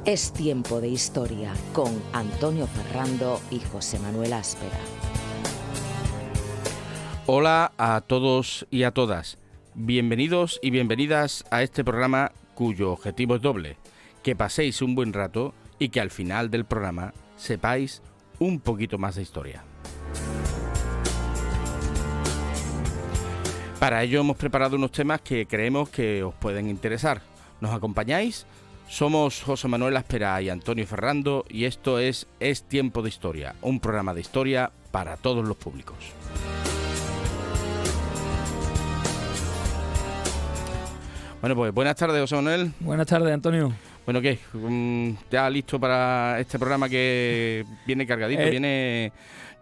Es tiempo de historia con Antonio Ferrando y José Manuel Áspera. Hola a todos y a todas. Bienvenidos y bienvenidas a este programa cuyo objetivo es doble: que paséis un buen rato y que al final del programa sepáis un poquito más de historia. Para ello hemos preparado unos temas que creemos que os pueden interesar. ¿Nos acompañáis? Somos José Manuel Áspera y Antonio Ferrando y esto es Tiempo de Historia, un programa de historia para todos los públicos. Bueno, pues buenas tardes, José Manuel. Buenas tardes, Antonio. Bueno, ¿qué? ¿Ya listo para este programa que viene cargadito?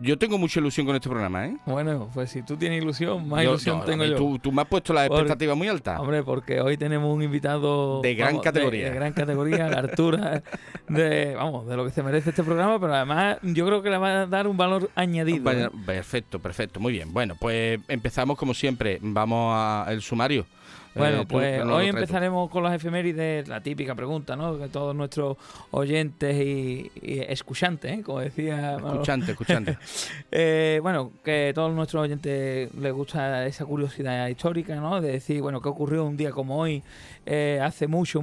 Yo tengo mucha ilusión con este programa, ¿eh? Bueno, pues si tú tienes ilusión, más ilusión tengo yo. Tú me has puesto las expectativas muy altas. Hombre, porque hoy tenemos un invitado de gran categoría. De gran categoría, a la altura de lo que se merece este programa, pero además yo creo que le va a dar un valor añadido. Perfecto, muy bien. Bueno, pues empezamos como siempre. Vamos al sumario. Bueno, pues hoy empezaremos con las efemérides, la típica pregunta, ¿no? Que todos nuestros oyentes y escuchantes, como decía... Escuchante. Bueno, que todos nuestros oyentes les gusta esa curiosidad histórica, ¿no? De decir, bueno, qué ocurrió un día como hoy hace mucho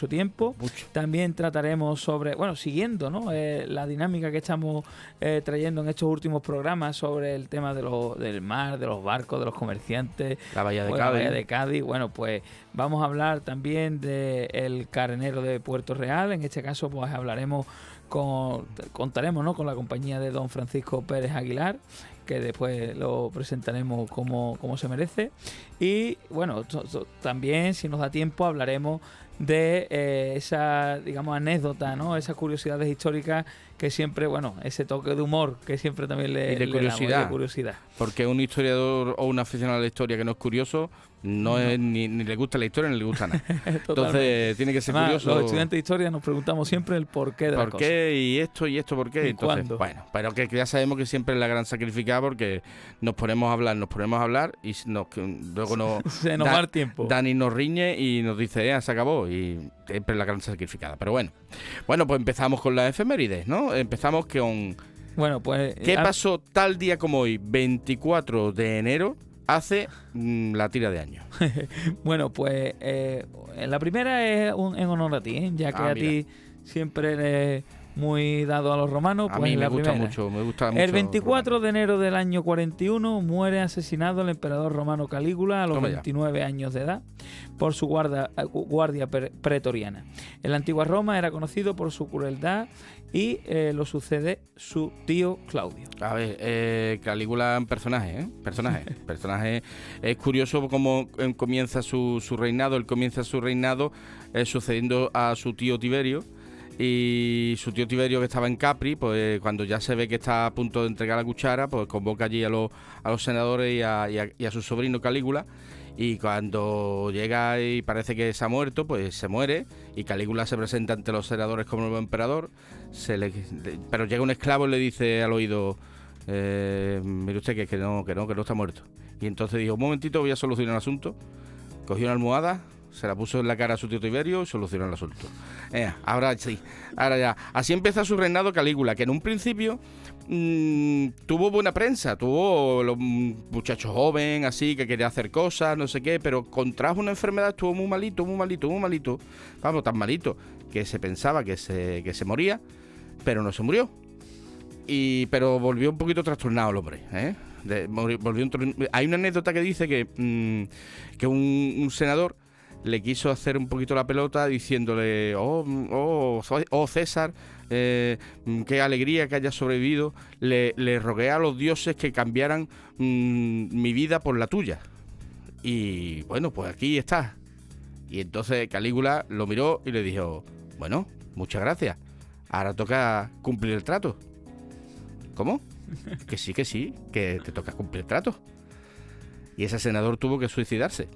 tiempo. También trataremos sobre, bueno, siguiendo, ¿no? La dinámica que estamos trayendo en estos últimos programas sobre el tema del mar, de los barcos, de los comerciantes. La Bahía de Cádiz. Bueno, pues vamos a hablar también del carenero de Puerto Real. En este caso, pues contaremos, ¿no?, con la compañía de don Francisco Pérez Aguilar, que después lo presentaremos como se merece. Y bueno, también, si nos da tiempo, hablaremos de esa, digamos, anécdota, ¿no? Esas curiosidades históricas que siempre, bueno, ese toque de humor que siempre también le damos, de curiosidad. Porque un historiador o un aficionado a la historia que no es curioso, no. Es ni le gusta la historia ni le gusta nada. Entonces tiene que ser curioso. Los estudiantes de historia nos preguntamos siempre el porqué de las cosas. ¿Por qué? Y esto, ¿por qué? ¿Y entonces, cuándo? Bueno, pero que ya sabemos que siempre es la gran sacrificada, porque nos ponemos a hablar y luego se nos va el tiempo. Dani nos riñe y nos dice, se acabó, y siempre es la gran sacrificada. Pero bueno, pues empezamos con las efemérides, ¿no? Empezamos con... Bueno, pues... ¿Qué pasó tal día como hoy, 24 de enero, hace la tira de años? Bueno, pues la primera es en honor a ti, ya que a ti siempre eres muy dado a los romanos. A pues mí me gusta primera. mucho. El 24 de enero del año 41 muere asesinado el emperador romano Calígula a los 29 años de edad por su guardia pretoriana. En la antigua Roma era conocido por su crueldad y lo sucede su tío Claudio. A ver, Calígula es un personaje. Es curioso cómo comienza su reinado. Él comienza su reinado sucediendo a su tío Tiberio. Y su tío Tiberio, que estaba en Capri, pues cuando ya se ve que está a punto de entregar la cuchara, pues convoca allí a los senadores y a su sobrino Calígula. Y cuando llega y parece que se ha muerto, pues se muere, y Calígula se presenta ante los senadores como nuevo emperador. Pero llega un esclavo y le dice al oído, mire usted que no está muerto. Y entonces dijo, un momentito, voy a solucionar el asunto. Cogió una almohada, se la puso en la cara a su tío Tiberio y solucionó el asunto. Ahora ya. Así empieza su reinado Calígula, que en un principio tuvo buena prensa, tuvo los muchachos joven, así, que quería hacer cosas, no sé qué, pero contrajo una enfermedad, estuvo muy malito. Vamos, tan malito, que se pensaba que se moría, pero no se murió. Pero volvió un poquito trastornado el hombre, Hay una anécdota que dice que un senador le quiso hacer un poquito la pelota diciéndole, César, qué alegría que hayas sobrevivido, le rogué a los dioses que cambiaran mi vida por la tuya. Y bueno, pues aquí estás. Y entonces Calígula lo miró y le dijo, bueno, muchas gracias, ahora toca cumplir el trato. ¿Cómo? Que sí, que te toca cumplir el trato. Y ese senador tuvo que suicidarse.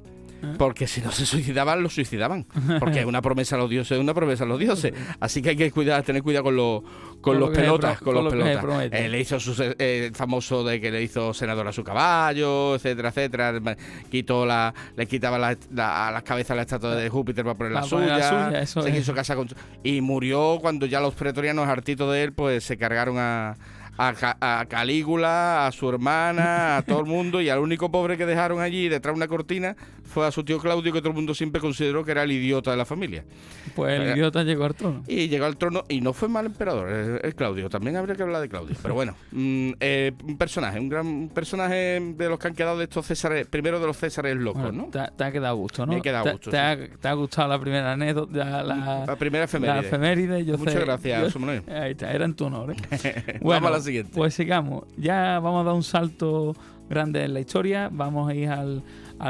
porque si no se suicidaban, los suicidaban. Porque es una promesa a los dioses, es una promesa a los dioses. Así que hay que tener cuidado con los pelotas. Le hizo el famoso de que le hizo senador a su caballo, etcétera, etcétera. Le quitaba a las cabezas la estatua de Júpiter para poner la suya. Se quiso casar con... Y murió cuando ya los pretorianos, hartitos de él, pues se cargaron a Calígula, a su hermana, a todo el mundo, y al único pobre que dejaron allí detrás de una cortina fue a su tío Claudio, que todo el mundo siempre consideró que era el idiota de la familia. Pues el idiota llegó al trono. Y llegó al trono y no fue mal emperador, es Claudio. También habría que hablar de Claudio. Pero bueno, un gran personaje de los que han quedado de estos Césares, primero de los Césares locos, ¿no? Te ha quedado a gusto, ¿no? Me ha quedado a gusto. Te ha gustado la primera anécdota, la primera efeméride. La efeméride. Muchas gracias, José Manuel. Ahí está, era en tu honor, ¿eh? Bueno, vamos a la siguiente. Pues sigamos. Ya vamos a dar un salto grande en la historia. Vamos a ir al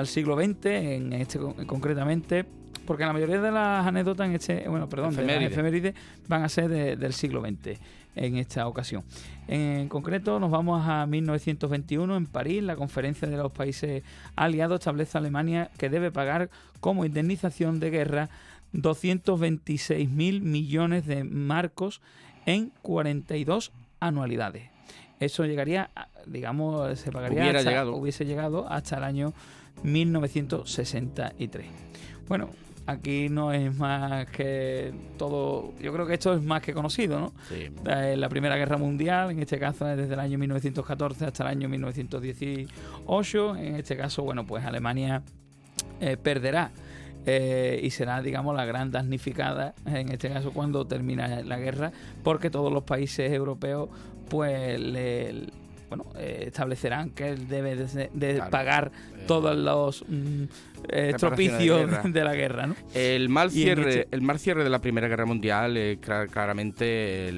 siglo XX, concretamente, porque la mayoría de las anécdotas de las efemérides van a ser del siglo XX en esta ocasión. En concreto, nos vamos a 1921 en París. La Conferencia de los Países Aliados establece a Alemania que debe pagar como indemnización de guerra 226.000 millones de marcos en 42 anualidades. Eso llegaría, hubiese llegado hasta el año 1963. Bueno, aquí no es más que todo. Yo creo que esto es más que conocido, ¿no? Sí. La Primera Guerra Mundial, en este caso desde el año 1914 hasta el año 1918. En este caso, bueno, pues Alemania perderá. Y será, digamos, la gran damnificada, en este caso, cuando termina la guerra, porque todos los países europeos, pues, establecerán que él debe de pagar todos los tropicios de la guerra, ¿no? El mal cierre de la Primera Guerra Mundial es claramente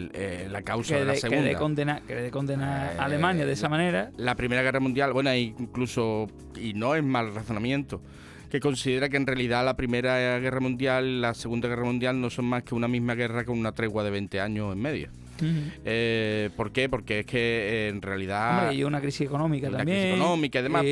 la causa de la Segunda. Que de condenar a Alemania de esa manera. La Primera Guerra Mundial, bueno, incluso, y no es mal razonamiento, que considera que en realidad la Primera Guerra Mundial y la Segunda Guerra Mundial no son más que una misma guerra con una tregua de 20 años en medio. Uh-huh. ¿Por qué? Porque es que en realidad... Hombre, y una crisis económica también. Una crisis económica y demás,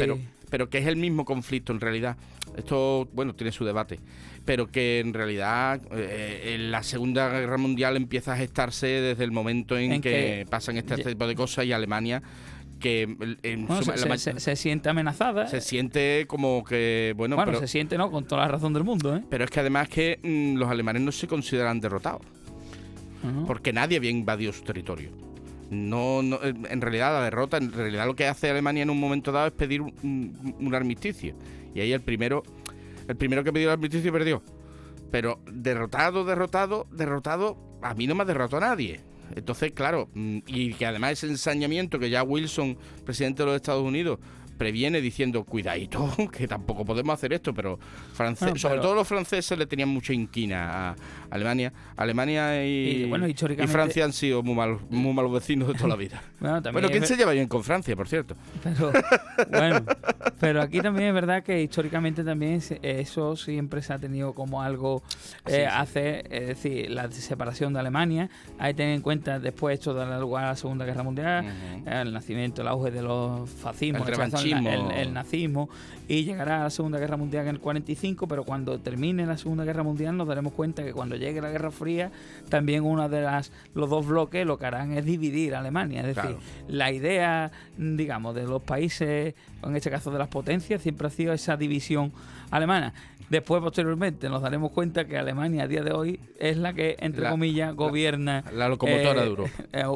pero que es el mismo conflicto en realidad. Esto, bueno, tiene su debate. Pero que en realidad en la Segunda Guerra Mundial empieza a gestarse desde el momento en que pasan este tipo de cosas, y Alemania... que se siente amenazada. Se siente como que... Bueno, pero, se siente, ¿no? Con toda la razón del mundo, ¿eh? Pero es que además que los alemanes no se consideran derrotados. Uh-huh. Porque nadie había invadido su territorio. No, en realidad la derrota, en realidad lo que hace Alemania en un momento dado es pedir un armisticio. Y ahí el primero que pidió el armisticio perdió. Pero derrotado, a mí no me ha derrotado a nadie. Entonces, claro, y que además ese ensañamiento que ya Wilson, presidente de los Estados Unidos, previene diciendo, cuidadito, que tampoco podemos hacer esto, pero sobre todo los franceses le tenían mucha inquina a Alemania. Alemania y Francia han sido muy malos vecinos de toda la vida. Bueno, ¿quién se lleva bien con Francia, por cierto? Pero aquí también es verdad que históricamente también eso siempre se ha tenido como algo hacer, es decir, la separación de Alemania. Hay que tener en cuenta después esto dará lugar a la Segunda Guerra Mundial, uh-huh, el nacimiento, el auge de los fascismos, el nazismo, y llegará a la Segunda Guerra Mundial en el 45, pero cuando termine la Segunda Guerra Mundial nos daremos cuenta que cuando llegue la Guerra Fría, también los dos bloques lo que harán es dividir a Alemania. Es decir, la idea, digamos, de los países, en este caso de las potencias, siempre ha sido esa división alemana. Después, posteriormente, nos daremos cuenta que Alemania a día de hoy es la que, entre comillas, gobierna la locomotora de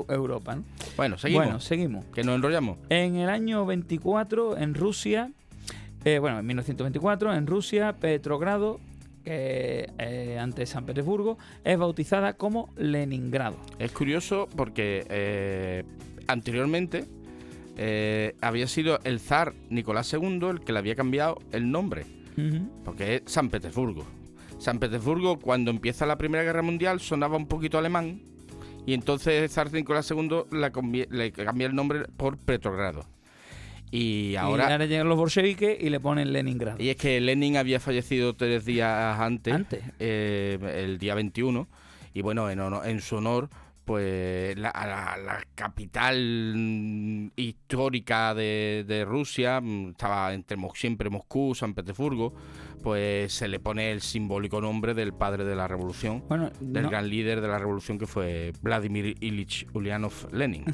Europa, ¿no? Bueno, seguimos. Que nos enrollamos. En el año 24, en Rusia, en 1924, en Rusia, Petrogrado, ante San Petersburgo, es bautizada como Leningrado. Es curioso porque anteriormente había sido el zar Nicolás II el que le había cambiado el nombre. Uh-huh. Porque es San Petersburgo. San Petersburgo, cuando empieza la Primera Guerra Mundial, sonaba un poquito alemán, y entonces el zar Nicolás II le cambia el nombre por Petrogrado. Y ahora llegan los bolcheviques y le ponen Leningrado. Y es que Lenin había fallecido 3 días antes. El día 21, y bueno, en su honor, pues la capital histórica de Rusia, estaba entre siempre Moscú, San Petersburgo, pues se le pone el simbólico nombre del padre de la revolución, del gran líder de la revolución que fue Vladimir Ilich Ulyanov Lenin.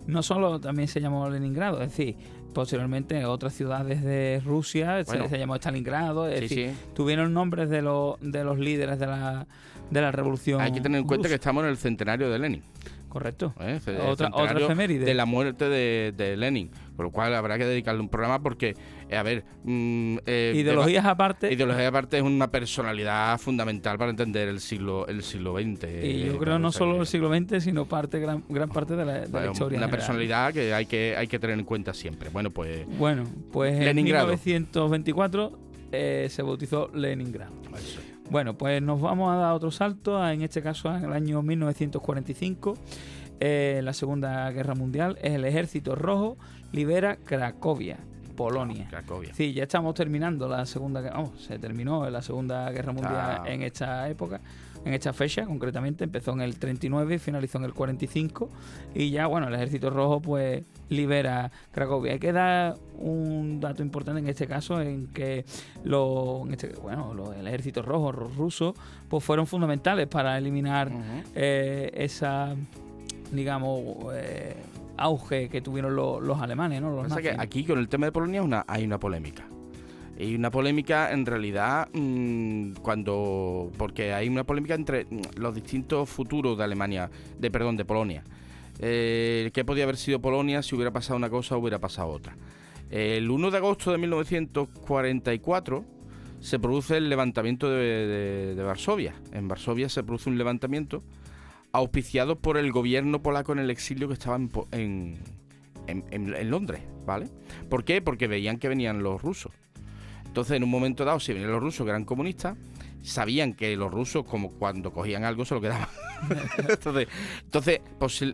No solo también se llamó Leningrado, es decir, posteriormente otras ciudades de Rusia se llamó Stalingrado, es decir, tuvieron nombres de los líderes de la revolución. Hay que tener en cuenta rusa. que estamos en el centenario de Lenin. Correcto. Otra efeméride. De la muerte de Lenin. Con lo cual habrá que dedicarle un programa porque, ideologías aparte. Ideologías aparte es una personalidad fundamental para entender el siglo XX. Y yo creo no solo el siglo XX, sino gran parte de la historia. Una personalidad que hay que tener en cuenta siempre. Bueno, pues en Leningrado. 1924 se bautizó Leningrado. Eso. Bueno, pues nos vamos a dar otro salto, en este caso en el año 1945, la Segunda Guerra Mundial. El Ejército Rojo libera Cracovia, Polonia. Cracovia. Sí, ya estamos terminando la Segunda Guerra, se terminó la Segunda Guerra Mundial en esta época, en esta fecha concretamente, empezó en el 39 y finalizó en el 45, y ya, el Ejército Rojo pues libera Cracovia. Hay que dar un dato importante en este caso, en que el Ejército Rojo, los rusos, pues fueron fundamentales para eliminar esa, digamos, auge que tuvieron los alemanes, ¿no? Los nazis. Que aquí con el tema de Polonia hay una polémica. Y una polémica en realidad porque hay una polémica entre los distintos futuros de de Polonia. ¿Qué podía haber sido Polonia si hubiera pasado una cosa o hubiera pasado otra? El 1 de agosto de 1944 se produce el levantamiento de Varsovia. En Varsovia se produce un levantamiento auspiciado por el gobierno polaco en el exilio que estaba en Londres, ¿vale? ¿Por qué? Porque veían que venían los rusos. Entonces, en un momento dado, si venían los rusos que eran comunistas, sabían que los rusos, como cuando cogían algo, se lo quedaban. Entonces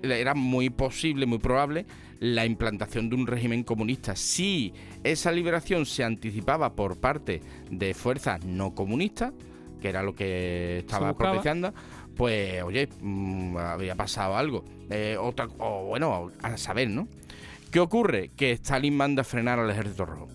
era muy posible, muy probable, la implantación de un régimen comunista. Si esa liberación se anticipaba por parte de fuerzas no comunistas, que era lo que estaba propiciando, pues, oye, había pasado algo. A saber, ¿no? ¿Qué ocurre? Que Stalin manda a frenar al Ejército Rojo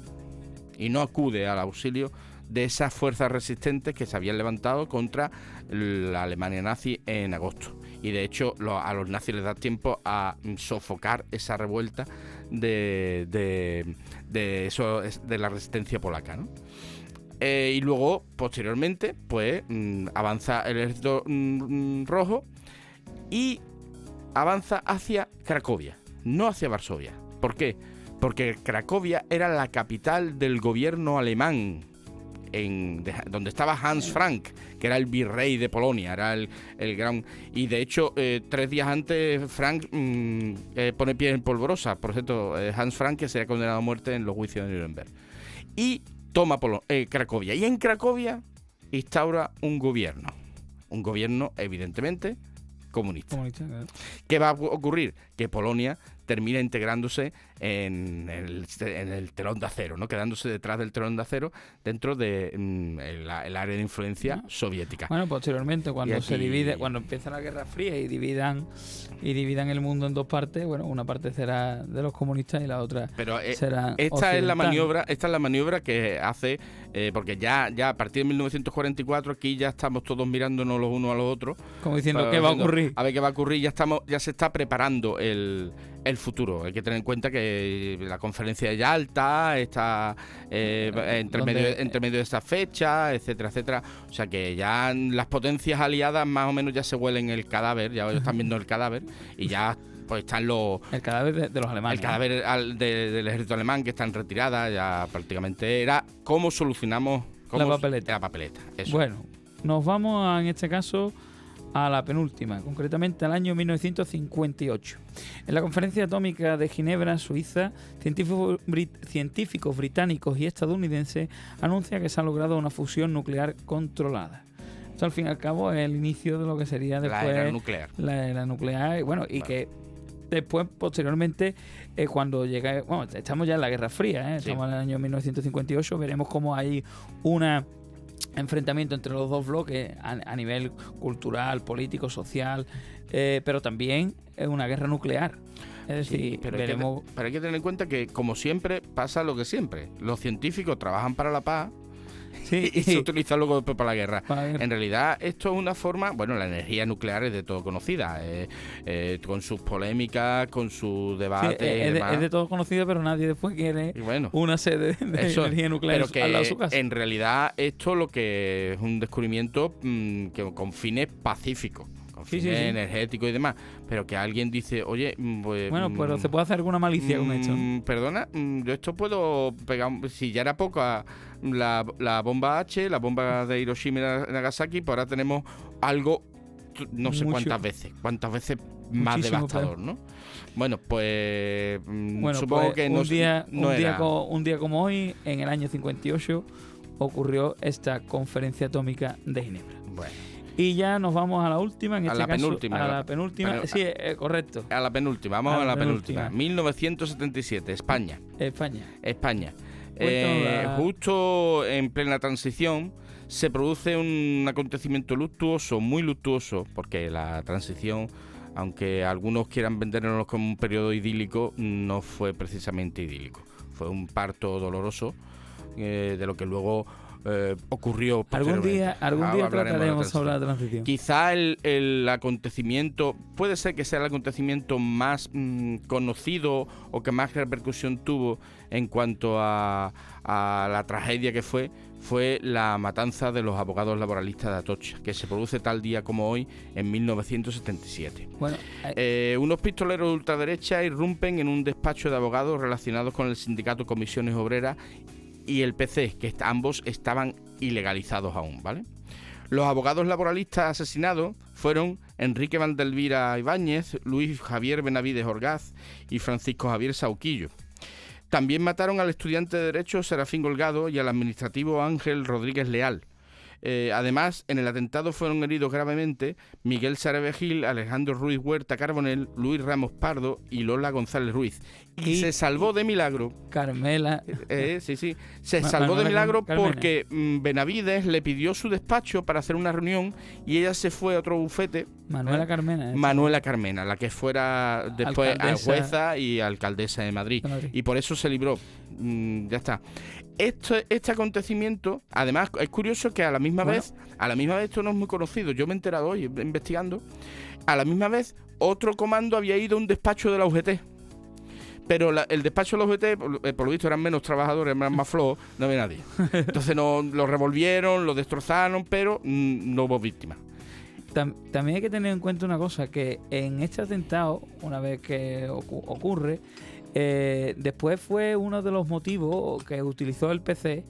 y no acude al auxilio de esas fuerzas resistentes que se habían levantado contra la Alemania nazi en agosto. Y de hecho a los nazis les da tiempo a sofocar esa revuelta de la resistencia polaca, ¿no? Y luego, posteriormente, pues avanza el Ejército Rojo y avanza hacia Cracovia, no hacia Varsovia. ¿Por qué? Porque Cracovia era la capital del gobierno alemán, donde estaba Hans Frank, que era el virrey de Polonia, era el gran... Y de hecho, 3 días antes, Frank pone pie en polvorosa. Por cierto, Hans Frank, que sería condenado a muerte en los juicios de Nuremberg. Y toma Cracovia. Y en Cracovia instaura un gobierno evidentemente comunista. Claro. ¿Qué va a ocurrir? Que Polonia termina integrándose en el telón de acero, ¿no? Quedándose detrás del telón de acero dentro de el área de influencia soviética. Bueno, posteriormente cuando se divide, cuando empieza la Guerra Fría y dividan el mundo en dos partes, una parte será de los comunistas y la otra será esta es la maniobra que hace, porque ya a partir de 1944 aquí ya estamos todos mirándonos los unos a los otros, como diciendo qué va a ocurrir. A ver qué va a ocurrir. Ya se está preparando el futuro. Hay que tener en cuenta que la conferencia de Yalta está entre medio de esta fecha, etcétera, etcétera. O sea que ya las potencias aliadas más o menos ya se huelen el cadáver, ya están viendo el cadáver y ya pues están el cadáver de los alemanes. El cadáver del ejército alemán que está en retirada, ya prácticamente era cómo solucionamos la papeleta. Eso. Bueno, nos vamos en este caso a la penúltima, concretamente al año 1958. En la Conferencia Atómica de Ginebra, Suiza, científicos británicos y estadounidenses anuncian que se ha logrado una fusión nuclear controlada. Esto al fin y al cabo es el inicio de lo que sería después la era nuclear. Que después, posteriormente, cuando llega... estamos ya en la Guerra Fría, estamos en el año 1958, veremos cómo hay una enfrentamiento entre los dos bloques a nivel cultural, político, social, pero también es una guerra nuclear. Es decir, pero veremos... hay que tener en cuenta que, como siempre, pasa lo que siempre. Los científicos trabajan para la paz Sí. y se utiliza luego después para la guerra. Para la guerra. En realidad, esto es una forma, bueno, la energía nuclear es de todo conocida, con sus polémicas, con sus debates Sí, y demás. es de todo conocido, pero nadie después quiere Y bueno, una sede de eso, energía nuclear pero que al lado de su casa. en realidad esto lo que es un descubrimiento que con fines pacíficos, con Sí, fines sí, sí. energéticos y demás, pero que alguien dice, oye, pues, Bueno, pero se puede hacer alguna malicia con esto, ¿no? perdona, yo esto puedo pegar, si ya era poca la bomba H, la bomba de Hiroshima y Nagasaki, pues ahora tenemos algo, no sé Mucho. cuántas veces más Muchísimo devastador, ¿no? Bueno, pues Bueno, supongo pues que un día era... un día como hoy, en el año 58, ocurrió esta conferencia atómica de Ginebra. Bueno. Y ya nos vamos a la última, en A este la caso, penúltima, a la penúltima. Sí, correcto. A la penúltima, vamos a la penúltima. penúltima. 1977, España. España. España. Justo en plena transición se produce un acontecimiento luctuoso, muy luctuoso, porque la transición, aunque algunos quieran vendernos como un periodo idílico, no fue precisamente idílico. Fue un parto doloroso, de lo que luego ocurrió posteriormente. Algún día Hablaremos de la trataremos sobre la transición. transición. Quizá el acontecimiento, puede ser que sea el acontecimiento más conocido o que más repercusión tuvo en cuanto a la tragedia que fue la matanza de los abogados laboralistas de Atocha, que se produce tal día como hoy en 1977. Bueno, Unos pistoleros de ultraderecha irrumpen en un despacho de abogados relacionados con el sindicato Comisiones Obreras y el PC, que ambos estaban ilegalizados aún, ¿vale? Los abogados laboralistas asesinados fueron Enrique Vandelvira Ibáñez, Luis Javier Benavides Orgaz y Francisco Javier Sauquillo. También mataron al estudiante de Derecho Serafín Golgado y al administrativo Ángel Rodríguez Leal. Además, en el atentado fueron heridos gravemente Miguel Sarebe Gil, Alejandro Ruiz Huerta Carbonell, Luis Ramos Pardo y Lola González Ruiz. Y se salvó de milagro. Carmela. Sí. Se salvó de milagro Carmena. porque Benavides le pidió su despacho para hacer una reunión y ella se fue a otro bufete. Manuela Carmena. Manuela Carmena, la que fuera después jueza y alcaldesa de Madrid. Y por eso se libró. Ya está. Este acontecimiento, además, es curioso que a la misma vez, esto no es muy conocido, yo me he enterado hoy investigando, a la misma vez otro comando había ido a un despacho de la UGT. Pero el despacho de la UGT, por lo visto, eran menos trabajadores, eran más flojos, no había nadie. Entonces lo revolvieron, lo destrozaron, pero no hubo víctimas. También hay que tener en cuenta una cosa, que en este atentado, una vez que ocurre, después fue uno de los motivos que utilizó el PC,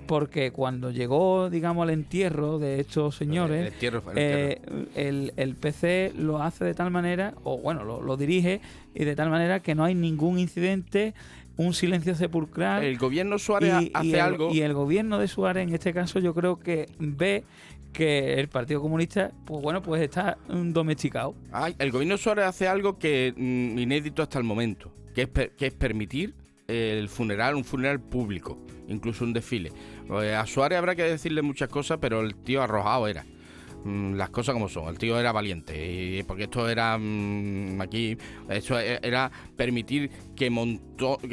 porque cuando llegó, digamos, al entierro de estos señores, el PC lo hace de tal manera, o bueno, lo dirige, y de tal manera que no hay ningún incidente, un silencio sepulcral. El gobierno Suárez hace algo. Y el gobierno de Suárez, en este caso, yo creo que ve que el Partido Comunista, pues está domesticado. El gobierno Suárez hace algo que inédito hasta el momento, que es permitir un funeral público, incluso un desfile. A Suárez habrá que decirle muchas cosas, pero el tío arrojado era. Las cosas como son, el tío era valiente, porque esto era era permitir que un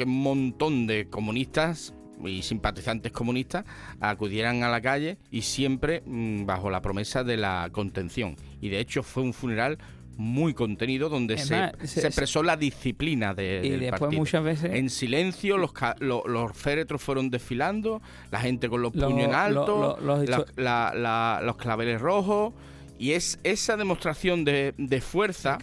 montón de comunistas y simpatizantes comunistas acudieran a la calle, y siempre bajo la promesa de la contención. Y de hecho fue un funeral muy contenido, donde se expresó la disciplina del después partido. Muchas veces en silencio, los féretros fueron desfilando, la gente con los puños en alto, los claveles rojos. Y es esa demostración de fuerza.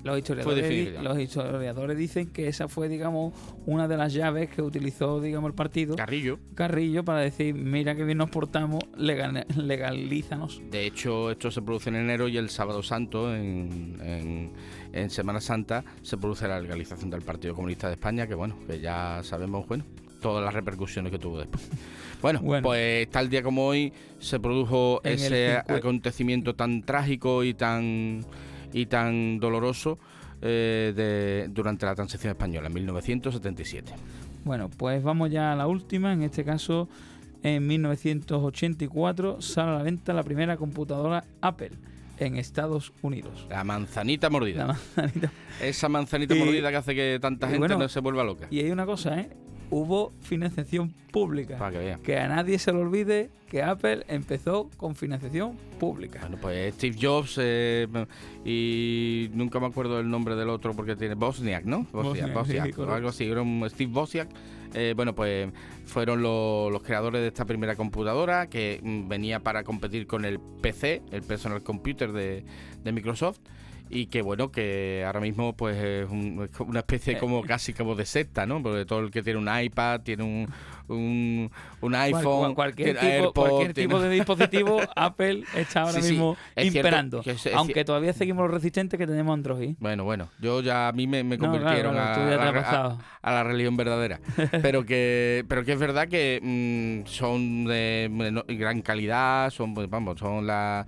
Los historiadores dicen que esa fue, digamos, una de las llaves que utilizó, digamos, el partido Carrillo para decir: mira que bien nos portamos, legalízanos. De hecho, esto se produce en enero, y el Sábado Santo, en Semana Santa, se produce la legalización del Partido Comunista de España, que ya sabemos, todas las repercusiones que tuvo después. Bueno, pues tal día como hoy se produjo ese acontecimiento tan trágico y tan doloroso durante la transición española, en 1977. Bueno, pues vamos ya a la última. En este caso, en 1984 sale a la venta la primera computadora Apple en Estados Unidos. La manzanita mordida. Esa manzanita mordida que hace que tanta gente no se vuelva loca. Y hay una cosa, hubo financiación pública. Para que vean. Que a nadie se le olvide que Apple empezó con financiación pública. Bueno, pues Steve Jobs y nunca me acuerdo el nombre del otro porque tiene Wozniak, ¿no? Wozniak, sí, o algo así, era un Steve Wozniak. Bueno, pues fueron los creadores de esta primera computadora que venía para competir con el PC, el Personal Computer de Microsoft. Y que bueno, que ahora mismo pues es una especie como casi como de secta, ¿no? Porque todo el que tiene un iPad, tiene un iPhone, cualquier AirPod, tipo de dispositivo, Apple está ahora mismo imperando. Aunque todavía seguimos los resistentes que tenemos Android. Bueno, a mí me convirtieron a la religión verdadera. pero que es verdad que son de gran calidad, son la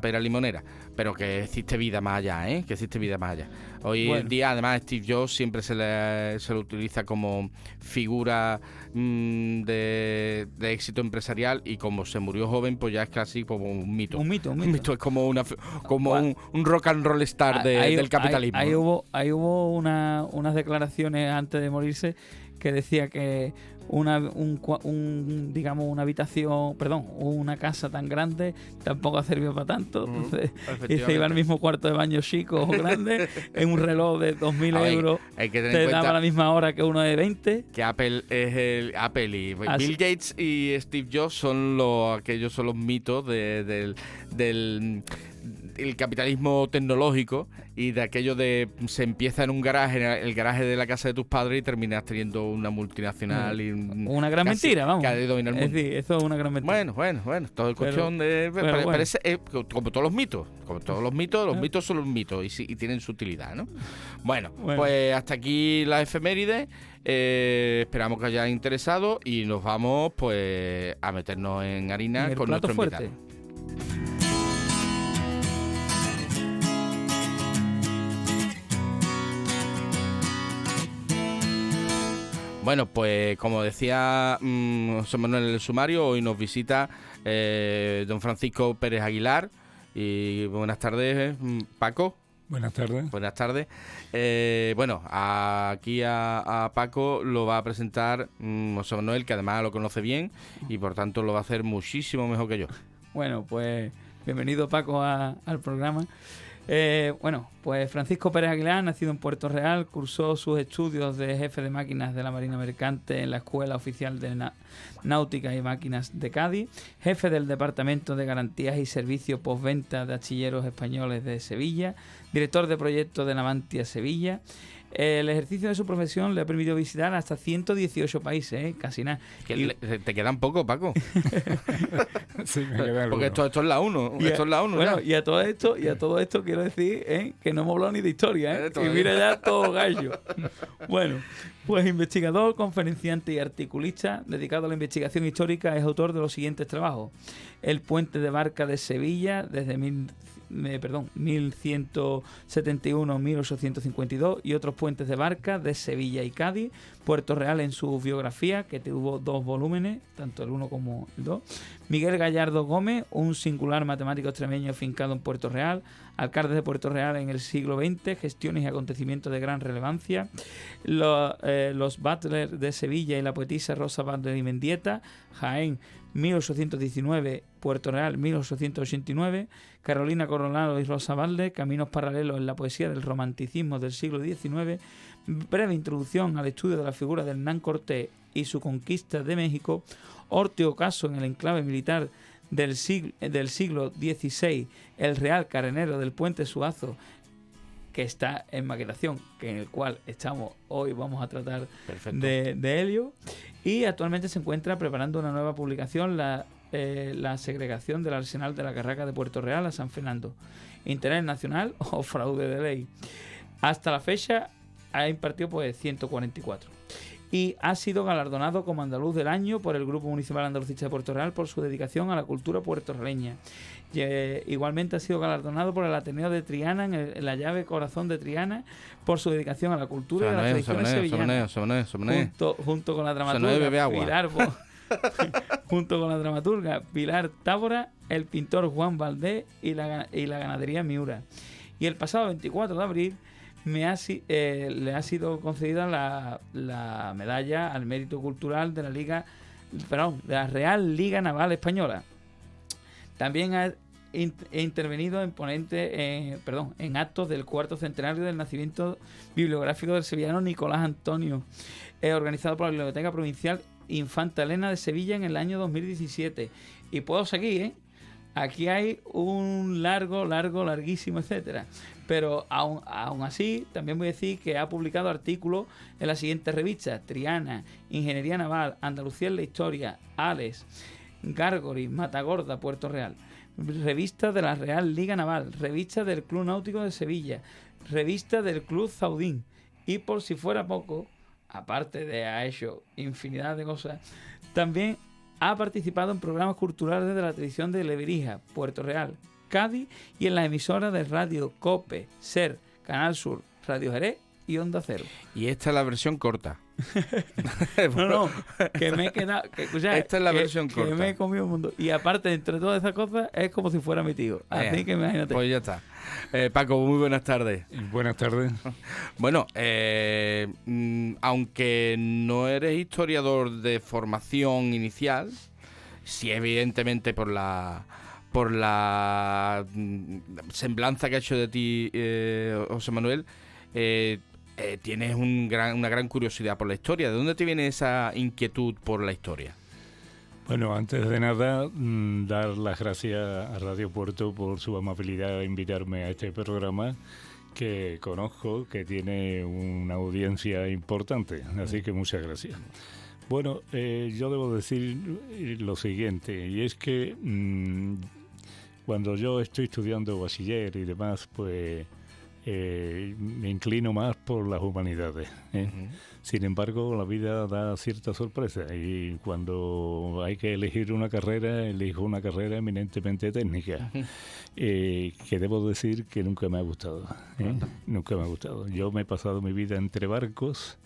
pera limonera, pero que existe vida más allá, que existe vida más allá. Hoy en día, además, Steve Jobs siempre se le utiliza como figura de éxito empresarial, y como se murió joven, pues ya es casi como un mito. Un mito es como un rock and roll star del capitalismo. Ahí hubo unas declaraciones antes de morirse que decía que una casa tan grande tampoco ha servido para tanto. Entonces, y se iba al mismo cuarto de baño chico o grande, en un reloj de 2.000 euros, hay que tener te en cuenta daba la misma hora que uno de 20. Que Apple y Bill Gates y Steve Jobs son los mitos del capitalismo tecnológico, y de aquello de se empieza en un garaje, el garaje de la casa de tus padres, y terminas teniendo una multinacional y una gran mentira, vamos. Que domina el mundo. Es decir, eso es una gran mentira. Bueno, todo es cuestión de... Parece, como todos los mitos. Los mitos son los mitos y tienen su utilidad, ¿no? Bueno, pues hasta aquí la efeméride. Esperamos que hayáis interesado y nos vamos pues a meternos en harina con nuestro invitado. Bueno, pues como decía José Manuel en el sumario, hoy nos visita don Francisco Pérez Aguilar. Y buenas tardes, Paco. Buenas tardes. Buenas tardes. Bueno, aquí a Paco lo va a presentar José Manuel, que además lo conoce bien y por tanto lo va a hacer muchísimo mejor que yo. Bueno, pues bienvenido, Paco, al programa. Pues Francisco Pérez Aguilar, nacido en Puerto Real, cursó sus estudios de jefe de máquinas de la Marina Mercante en la Escuela Oficial de Náutica y Máquinas de Cádiz, jefe del Departamento de Garantías y Servicios Postventa de Artilleros Españoles de Sevilla, director de proyectos de Navantia Sevilla. El ejercicio de su profesión le ha permitido visitar hasta 118 países, casi nada. ¿Te quedan poco, Paco? Sí, me queda algo. Porque esto es la 1. Bueno, y a todo esto quiero decir que no hemos hablado ni de historia, y mira ya todo gallo. Bueno, pues investigador, conferenciante y articulista dedicado a la investigación histórica, es autor de los siguientes trabajos: El puente de Barca de Sevilla desde 1171-1852 y otros puentes de Barca de Sevilla y Cádiz, Puerto Real en su biografía, que tuvo 2 volúmenes, tanto el 1 como el 2. Miguel Gallardo Gómez, un singular matemático extremeño afincado en Puerto Real, alcalde de Puerto Real en el siglo XX, gestiones y acontecimientos de gran relevancia. Los Butler de Sevilla y la poetisa Rosa Butler y Mendieta, Jaén 1819, Puerto Real 1889, Carolina Coronado y Rosa Butler, caminos paralelos en la poesía del romanticismo del siglo XIX, breve introducción al estudio de la figura de Hernán Cortés y su conquista de México, Orteo Caso en el enclave militar del siglo XVI, el Real Carenero del Puente Suazo, que está en maquetación, en el cual hoy vamos a tratar de ello, y actualmente se encuentra preparando una nueva publicación, la segregación del arsenal de la Carraca de Puerto Real a San Fernando, interés nacional o fraude de ley. Hasta la fecha ha impartido 144 y ha sido galardonado como Andaluz del Año por el Grupo Municipal Andalucista de Puerto Real por su dedicación a la cultura puertorriqueña. Igualmente ha sido galardonado por el Ateneo de Triana en la llave Corazón de Triana por su dedicación a la cultura y a las tradiciones sevillanas. Junto con la dramaturga Pilar Tábora, el pintor Juan Valdés y la ganadería Miura. Y el pasado 24 de abril le ha sido concedida la medalla al mérito cultural de de la Real Liga Naval Española. También ha intervenido en en actos del cuarto centenario del nacimiento bibliográfico del sevillano Nicolás Antonio, organizado por la Biblioteca Provincial Infanta Elena de Sevilla en el año 2017. Y puedo seguir, ¿eh? Aquí hay un larguísimo, etcétera. Pero aún así, también voy a decir que ha publicado artículos en las siguientes revistas: Triana, Ingeniería Naval, Andalucía en la Historia, Ales, Gárgoris, Matagorda, Puerto Real. Revista de la Real Liga Naval, revista del Club Náutico de Sevilla, revista del Club Zaudín. Y por si fuera poco, aparte de ha hecho infinidad de cosas, también ha participado en programas culturales de la televisión de Lebrija, Puerto Real, Cádiz y en las emisoras de radio COPE, SER, Canal Sur, Radio Jerez y Onda Cero. Y esta es la versión corta. No, que me he quedado... esta es la versión corta. Que me he comido un mundo. Y aparte, entre todas esas cosas, es como si fuera mi tío. Así que imagínate. Pues ya está. Paco, muy buenas tardes. Buenas tardes. Bueno, aunque no eres historiador de formación inicial, sí evidentemente por la semblanza que ha hecho de ti José Manuel, tienes una gran curiosidad por la historia. ¿De dónde te viene esa inquietud por la historia? Bueno, antes de nada, dar las gracias a Radio Puerto por su amabilidad de invitarme a este programa que conozco, que tiene una audiencia importante. Así que muchas gracias. Bueno, yo debo decir lo siguiente, y es que cuando yo estoy estudiando bachiller y demás, pues me inclino más por las humanidades. Sin embargo, la vida da cierta sorpresa y cuando hay que elegir una carrera, elijo una carrera eminentemente técnica, que debo decir que nunca me ha gustado. Nunca me ha gustado. Yo me he pasado mi vida entre barcos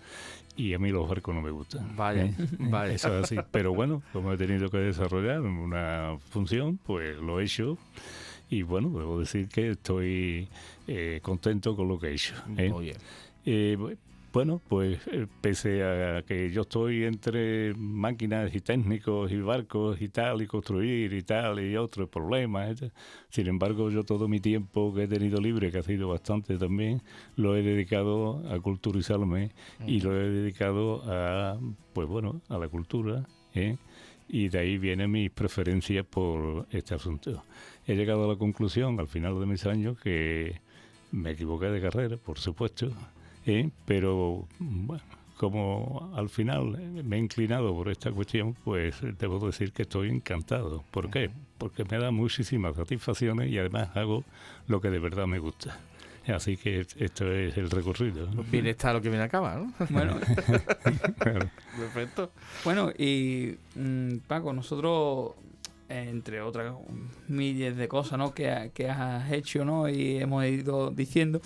y a mí los barcos no me gustan. Vaya. Eso es así. Pero bueno, como he tenido que desarrollar una función, pues lo he hecho. Y bueno, debo decir que estoy contento con lo que he hecho. Muy bien. Bueno, pues pese a que yo estoy entre máquinas y técnicos y barcos y tal, y construir y tal, y otros problemas, sin embargo, yo todo mi tiempo que he tenido libre, que ha sido bastante también, lo he dedicado a culturizarme y lo he dedicado a, pues bueno, a la cultura, y de ahí vienen mis preferencias por este asunto. He llegado a la conclusión, al final de mis años, que me equivoqué de carrera, por supuesto, pero bueno, como al final me he inclinado por esta cuestión, pues debo decir que estoy encantado. ¿Por qué? Porque me da muchísimas satisfacciones y además hago lo que de verdad me gusta. Así que esto es el recorrido. Bien está lo que viene acaba, ¿no? Bueno. Claro. Perfecto. Bueno, y Paco, nosotros, entre otras miles de cosas, ¿no?, que has hecho, ¿no?, y hemos ido diciendo,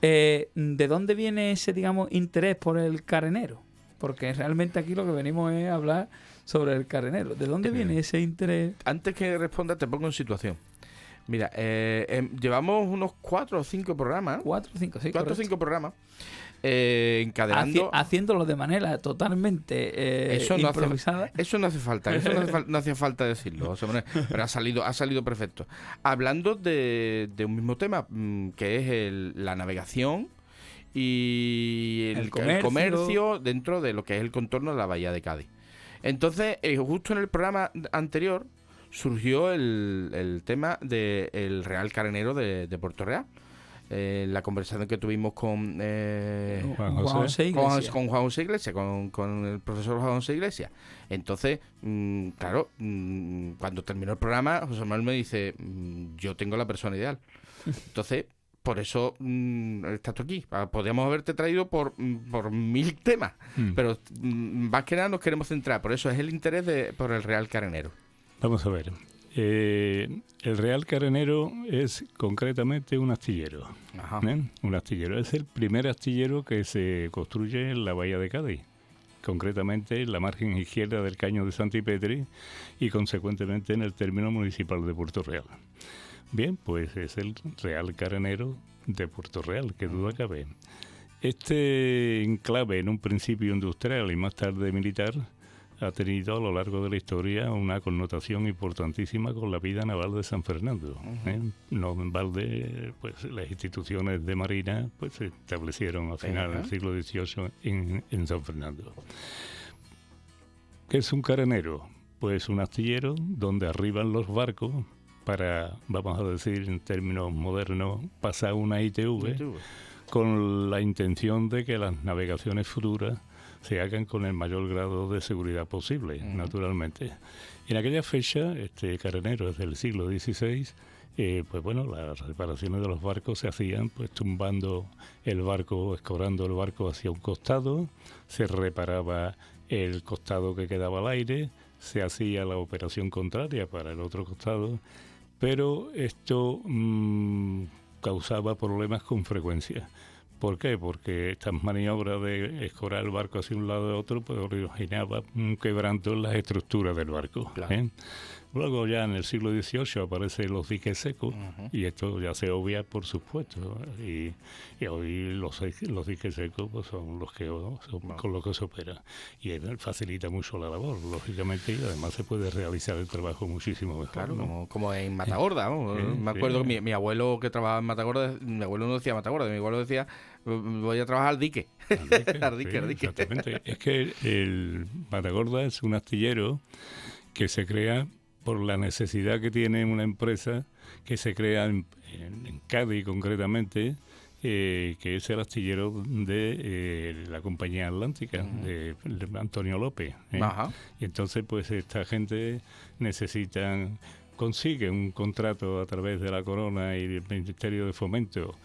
¿de dónde viene ese, digamos, interés por el carenero? Porque realmente aquí lo que venimos es hablar sobre el carenero. ¿De dónde viene ese interés? Antes que responda, te pongo en situación. Mira, llevamos unos 4 o 5 programas. 4 o 5, sí. 4 o 5 programas encadenando. Haciéndolo de manera totalmente improvisada. Eso no hace falta. No hacía falta decirlo, José Manuel, pero ha salido perfecto. Hablando de un mismo tema, que es la navegación y el comercio dentro de lo que es el contorno de la bahía de Cádiz. Entonces, justo en el programa anterior surgió el tema del Real Carenero de Puerto Real. La conversación que tuvimos con Juan José Iglesias. Con Juan José Iglesias, con el profesor Juan José Iglesias. Entonces, claro, cuando terminó el programa, José Manuel me dice, yo tengo la persona ideal. Entonces, por eso estás tú aquí. Podríamos haberte traído por 1000 temas, pero más que nada nos queremos centrar. Por eso es el interés por el Real Carenero. Vamos a ver. El Real Carenero es concretamente un astillero. Ajá. Un astillero. Es el primer astillero que se construye en la bahía de Cádiz. Concretamente en la margen izquierda del caño de Santipetri y consecuentemente en el término municipal de Puerto Real. Bien, pues es el Real Carenero de Puerto Real, que duda cabe. Este enclave, en un principio industrial y más tarde militar, ha tenido a lo largo de la historia una connotación importantísima con la vida naval de San Fernando. No en balde, pues las instituciones de marina pues se establecieron a finales del siglo XVIII en San Fernando. ¿Qué es un carenero? Pues un astillero donde arriban los barcos para, vamos a decir en términos modernos, pasar una ITV con la intención de que las navegaciones futuras se hagan con el mayor grado de seguridad posible, naturalmente. En aquella fecha, este carenero es del siglo XVI, pues bueno, las reparaciones de los barcos se hacían pues tumbando el barco, escorando el barco hacia un costado, se reparaba el costado que quedaba al aire, se hacía la operación contraria para el otro costado, pero esto causaba problemas con frecuencia. ¿Por qué? Porque estas maniobras de escorar el barco hacia un lado y otro pues originaba un quebranto en las estructuras del barco. Claro. Luego ya en el siglo XVIII aparecen los diques secos y esto ya se obvia por supuesto. Y hoy los diques secos pues son los que con los que se opera. Y facilita mucho la labor, lógicamente, y además se puede realizar el trabajo muchísimo mejor. Claro, ¿no? como en Matagorda. Me acuerdo que mi abuelo que trabajaba en Matagorda, mi abuelo no decía Matagorda, mi abuelo decía voy a trabajar al dique. Al dique. Exactamente. Es que el Matagorda es un astillero que se crea por la necesidad que tiene una empresa que se crea en Cádiz concretamente, que es el astillero de la compañía Atlántica, de Antonio López. Y entonces pues esta gente consigue un contrato a través de la Corona y del Ministerio de Fomento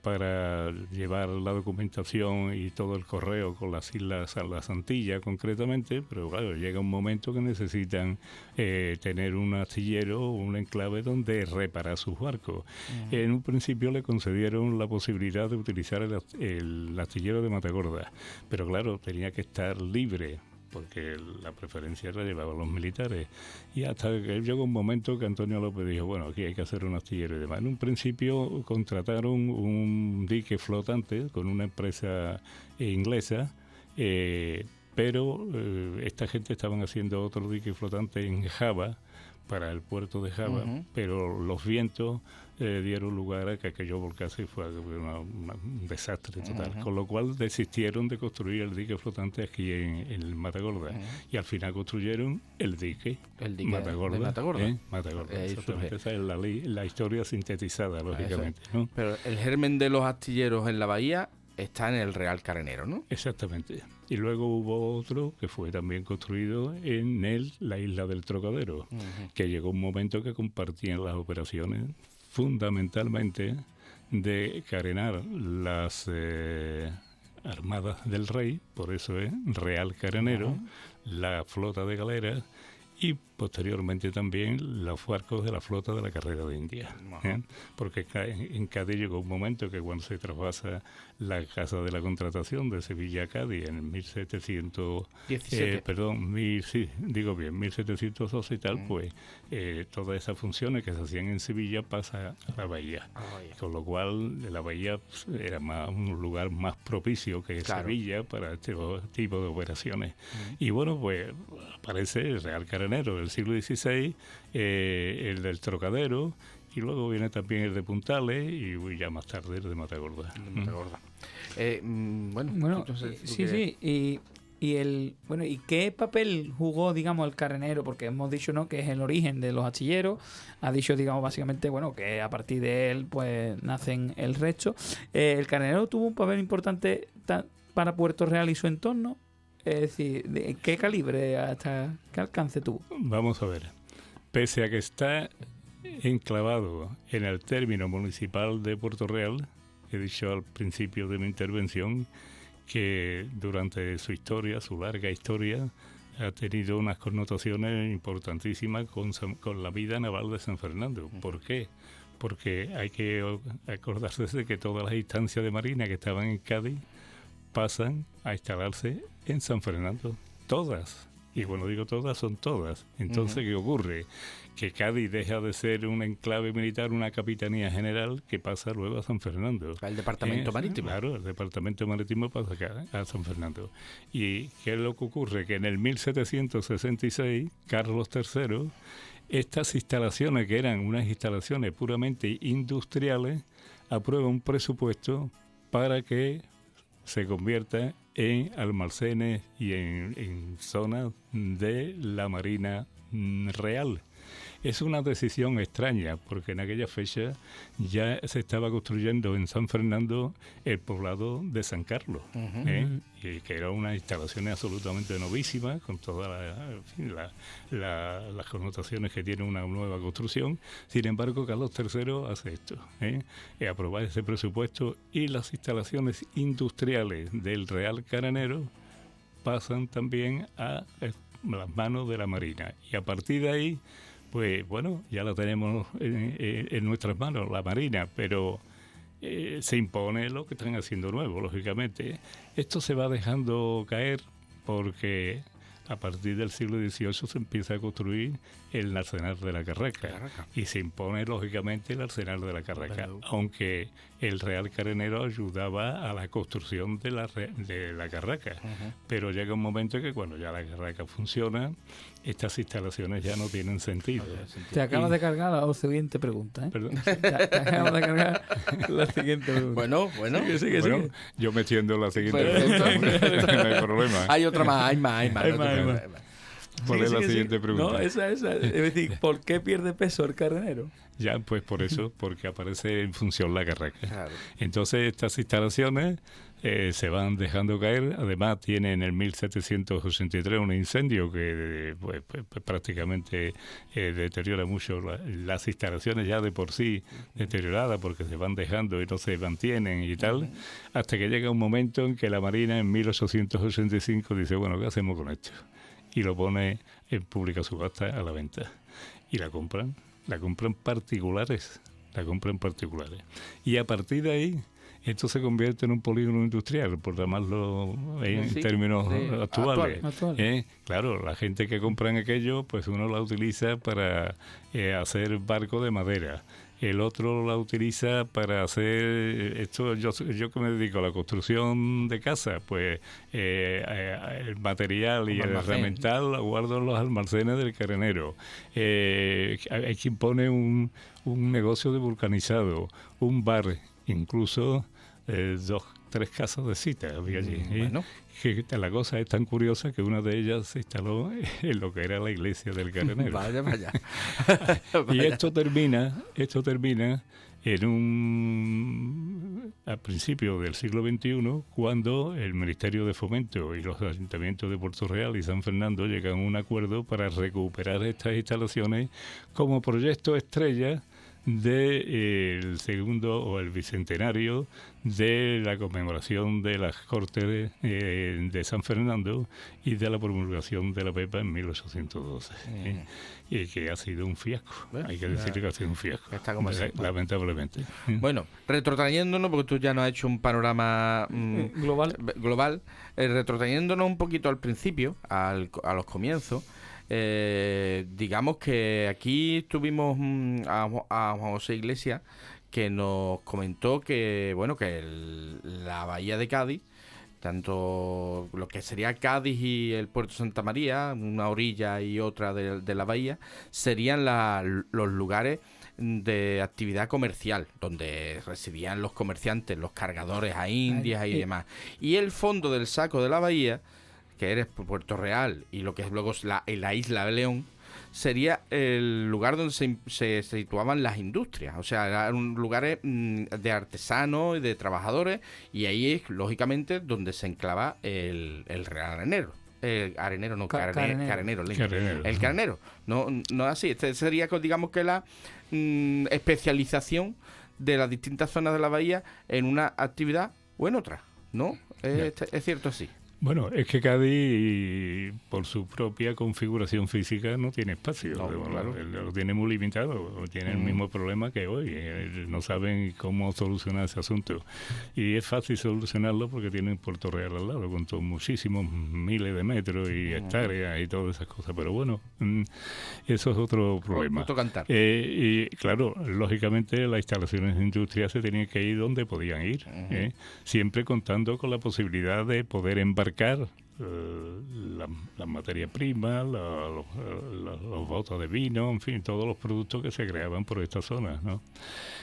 para llevar la documentación y todo el correo con las islas, a las Antillas concretamente, pero claro, llega un momento que necesitan tener un astillero, un enclave donde reparar sus barcos. En un principio le concedieron la posibilidad de utilizar el astillero de Matagorda, pero claro, tenía que estar libre, porque la preferencia la llevaban los militares. Y hasta que llegó un momento que Antonio López dijo, bueno, aquí hay que hacer un astillero y demás. En un principio contrataron un dique flotante con una empresa inglesa, pero esta gente estaban haciendo otro dique flotante en Java, para el puerto de Java, pero los vientos dieron lugar a que aquello volcase y fue un desastre total, con lo cual desistieron de construir el dique flotante aquí en Matagorda, y al final construyeron el dique Matagorda. Matagorda. Esa es la historia sintetizada, lógicamente, ¿no? Pero el germen de los astilleros en la bahía está en el Real Carenero, ¿no? Exactamente. Y luego hubo otro que fue también construido en la isla del Trocadero, que llegó un momento que compartían las operaciones fundamentalmente de carenar las armadas del rey, por eso es Real Carenero, la flota de galeras y posteriormente también los barcos de la flota de la carrera de India. Porque en Cádiz llegó un momento que cuando se traspasa la casa de la contratación de Sevilla a Cádiz en 1712 y tal, pues todas esas funciones que se hacían en Sevilla pasa a la bahía. Con lo cual la bahía era un lugar más propicio que Sevilla para este tipo de operaciones. Y bueno, pues aparece el Real Carenero del siglo XVI, el del Trocadero, y luego viene también el de Puntales y ya más tarde el de Matagorda. ¿Y qué papel jugó, digamos, el carenero? Porque hemos dicho, ¿no?, que es el origen de los astilleros. Ha dicho, digamos, básicamente, bueno, que a partir de él, pues, nacen el resto. El carenero tuvo un papel importante para Puerto Real y su entorno. Es decir, ¿de qué calibre, hasta qué alcance tuvo? Vamos a ver. Pese a que está enclavado en el término municipal de Puerto Real, he dicho al principio de mi intervención que durante su historia, su larga historia, ha tenido unas connotaciones importantísimas con la vida naval de San Fernando. ¿Por qué? Porque hay que acordarse de que todas las instancias de marina que estaban en Cádiz pasan a instalarse en San Fernando, todas. Y cuando digo todas, son todas. Entonces, ¿qué ocurre? Que Cádiz deja de ser un enclave militar, una capitanía general, que pasa luego a San Fernando. El departamento marítimo. Claro, el departamento marítimo pasa acá, a San Fernando. ¿Y qué es lo que ocurre? Que en el 1766, Carlos III, estas instalaciones, que eran unas instalaciones puramente industriales, aprueba un presupuesto para que se convierta en almacenes y en zonas de la Marina Real. Es una decisión extraña, porque en aquella fecha ya se estaba construyendo en San Fernando el poblado de San Carlos, y que era una instalación absolutamente novísima, con todas las connotaciones que tiene una nueva construcción. Sin embargo, Carlos III hace esto, aprobar ese presupuesto, y las instalaciones industriales del Real Carenero pasan también a las manos de la Marina. Y a partir de ahí, pues bueno, ya la tenemos en nuestras manos, la Marina, pero se impone lo que están haciendo nuevo, lógicamente. Esto se va dejando caer porque a partir del siglo XVIII se empieza a construir el arsenal de la Carraca. Y se impone, lógicamente, el arsenal de la Carraca, aunque el Real Carenero ayudaba a la construcción de la Carraca. Pero llega un momento que cuando ya la Carraca funciona, estas instalaciones ya no tienen sentido. Te acabas de cargar la siguiente pregunta, ¿eh? ¿Perdón? Te acabas de cargar la siguiente pregunta. Bueno. Sigue. Yo me tiendo la siguiente Perfecto. pregunta. No hay problema. Hay otra más, hay más. ¿Cuál es la siguiente pregunta? No, esa. Es decir, ¿por qué pierde peso el carnero? Ya, pues por eso, porque aparece en función la Carraca. Claro. Entonces estas instalaciones se van dejando caer. Además tiene en el 1783 un incendio que pues prácticamente deteriora mucho las instalaciones ya de por sí deterioradas, porque se van dejando y no se mantienen y tal, hasta que llega un momento en que la Marina en 1885 dice, bueno, ¿qué hacemos con esto? Y lo pone en pública subasta a la venta. Y la compran particulares. Y a partir de ahí, esto se convierte en un polígono industrial, por llamarlo en términos actuales. Claro, la gente que compra en aquello, pues uno la utiliza para hacer barco de madera. El otro la utiliza para hacer esto. Yo que me dedico a la construcción de casas, pues el material y el herramental lo guardo en los almacenes del Carenero. Hay quien pone un negocio de vulcanizado, un bar, incluso 2-3 casas de cita había allí. Bueno. Que la cosa es tan curiosa que una de ellas se instaló en lo que era la iglesia del Carenero. Vaya. Y esto termina a principios del siglo XXI, cuando el Ministerio de Fomento y los ayuntamientos de Puerto Real y San Fernando llegan a un acuerdo para recuperar estas instalaciones como proyecto estrella del segundo o el bicentenario de la conmemoración de las Cortes de San Fernando y de la promulgación de la PEPA en 1812. Y que ha sido un fiasco. Hay que decir que ha sido un fiasco. Está como lamentablemente. Bueno, retrotrayéndonos, porque tú ya nos has hecho un panorama global, retrotrayéndonos un poquito al principio, a los comienzos. Digamos que aquí tuvimos a Juan José Iglesias, que nos comentó que la bahía de Cádiz, tanto lo que sería Cádiz y el puerto Santa María, una orilla y otra de la bahía, serían los lugares de actividad comercial, donde residían los comerciantes, los cargadores a Indias y demás. Y el fondo del saco de la bahía, que eres Puerto Real y lo que es luego la isla de León, sería el lugar donde se situaban las industrias. O sea, eran lugares de artesanos y de trabajadores, y ahí es, lógicamente, donde se enclava el Real Arenero. Carenero. El Carenero. No es así. Este sería, digamos, que la especialización de las distintas zonas de la bahía en una actividad o en otra, ¿no? Es cierto así. Bueno, es que Cádiz, por su propia configuración física, no tiene espacio. No, claro. Lo tiene muy limitado. Tiene el mismo problema que hoy. No saben cómo solucionar ese asunto. Y es fácil solucionarlo porque tienen Puerto Real al lado, con muchísimos miles de metros y hectáreas y todas esas cosas. Pero bueno, eso es otro problema. Otro cantar. Y claro, lógicamente las instalaciones de industria se tenían que ir donde podían ir. Siempre contando con la posibilidad de poder embarcar la materia prima, los botos de vino, en fin, todos los productos que se creaban por estas zonas, ¿no?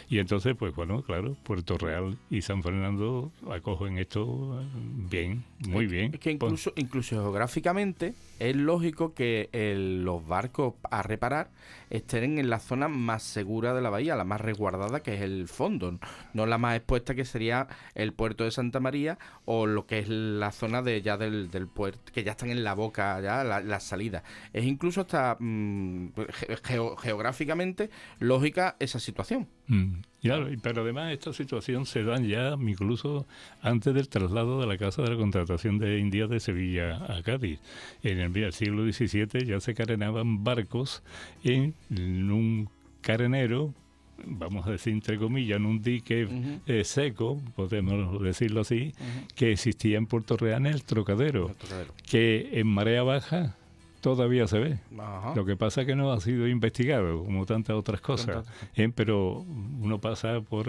Y entonces, pues bueno, claro, Puerto Real y San Fernando acogen esto bien, muy bien. Es que incluso geográficamente es lógico que los barcos a reparar estén en la zona más segura de la bahía, la más resguardada, que es el fondo, no la más expuesta, que sería el puerto de Santa María, o lo que es la zona del puerto, que ya están en la boca, ya la salida. Es incluso hasta geográficamente lógica esa situación. Claro, pero además esta situación se da ya incluso antes del traslado de la Casa de la Contratación de Indias de Sevilla a Cádiz. En el siglo XVII ya se carenaban barcos en un carenero, vamos a decir entre comillas, en un dique seco, podemos decirlo así, que existía en Puerto Real, en el Trocadero, que en marea baja todavía se ve. Ajá. Lo que pasa es que no ha sido investigado, como tantas otras cosas. Pero uno pasa por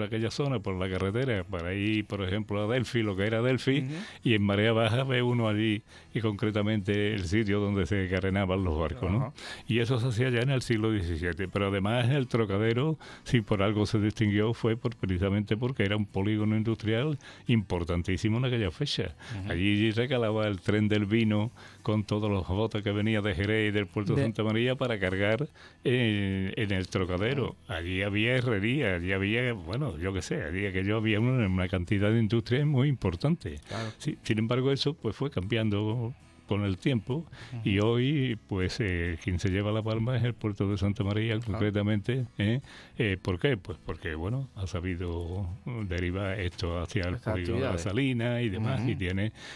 aquella zona, por la carretera, para ir, por ejemplo, a Delphi, lo que era Delphi, y en marea baja ve uno allí, y concretamente el sitio donde se carenaban los barcos, ¿no? Y eso se hacía ya en el siglo XVII. Pero además el Trocadero, si por algo se distinguió, fue precisamente porque era un polígono industrial importantísimo en aquella fecha. Allí recalaba el tren del vino con todos los botes que venía de Jerez y del puerto de Santa María para cargar en el Trocadero. Allí había herrería, allí había, bueno, yo qué sé, allí había una cantidad de industrias muy importante. Claro. Sí, sin embargo, eso pues fue cambiando con el tiempo, y hoy pues quien se lleva la palma es el puerto de Santa María, concretamente. ¿Por qué? Pues porque bueno, ha sabido derivar esto hacia el polígono de la Salina y demás,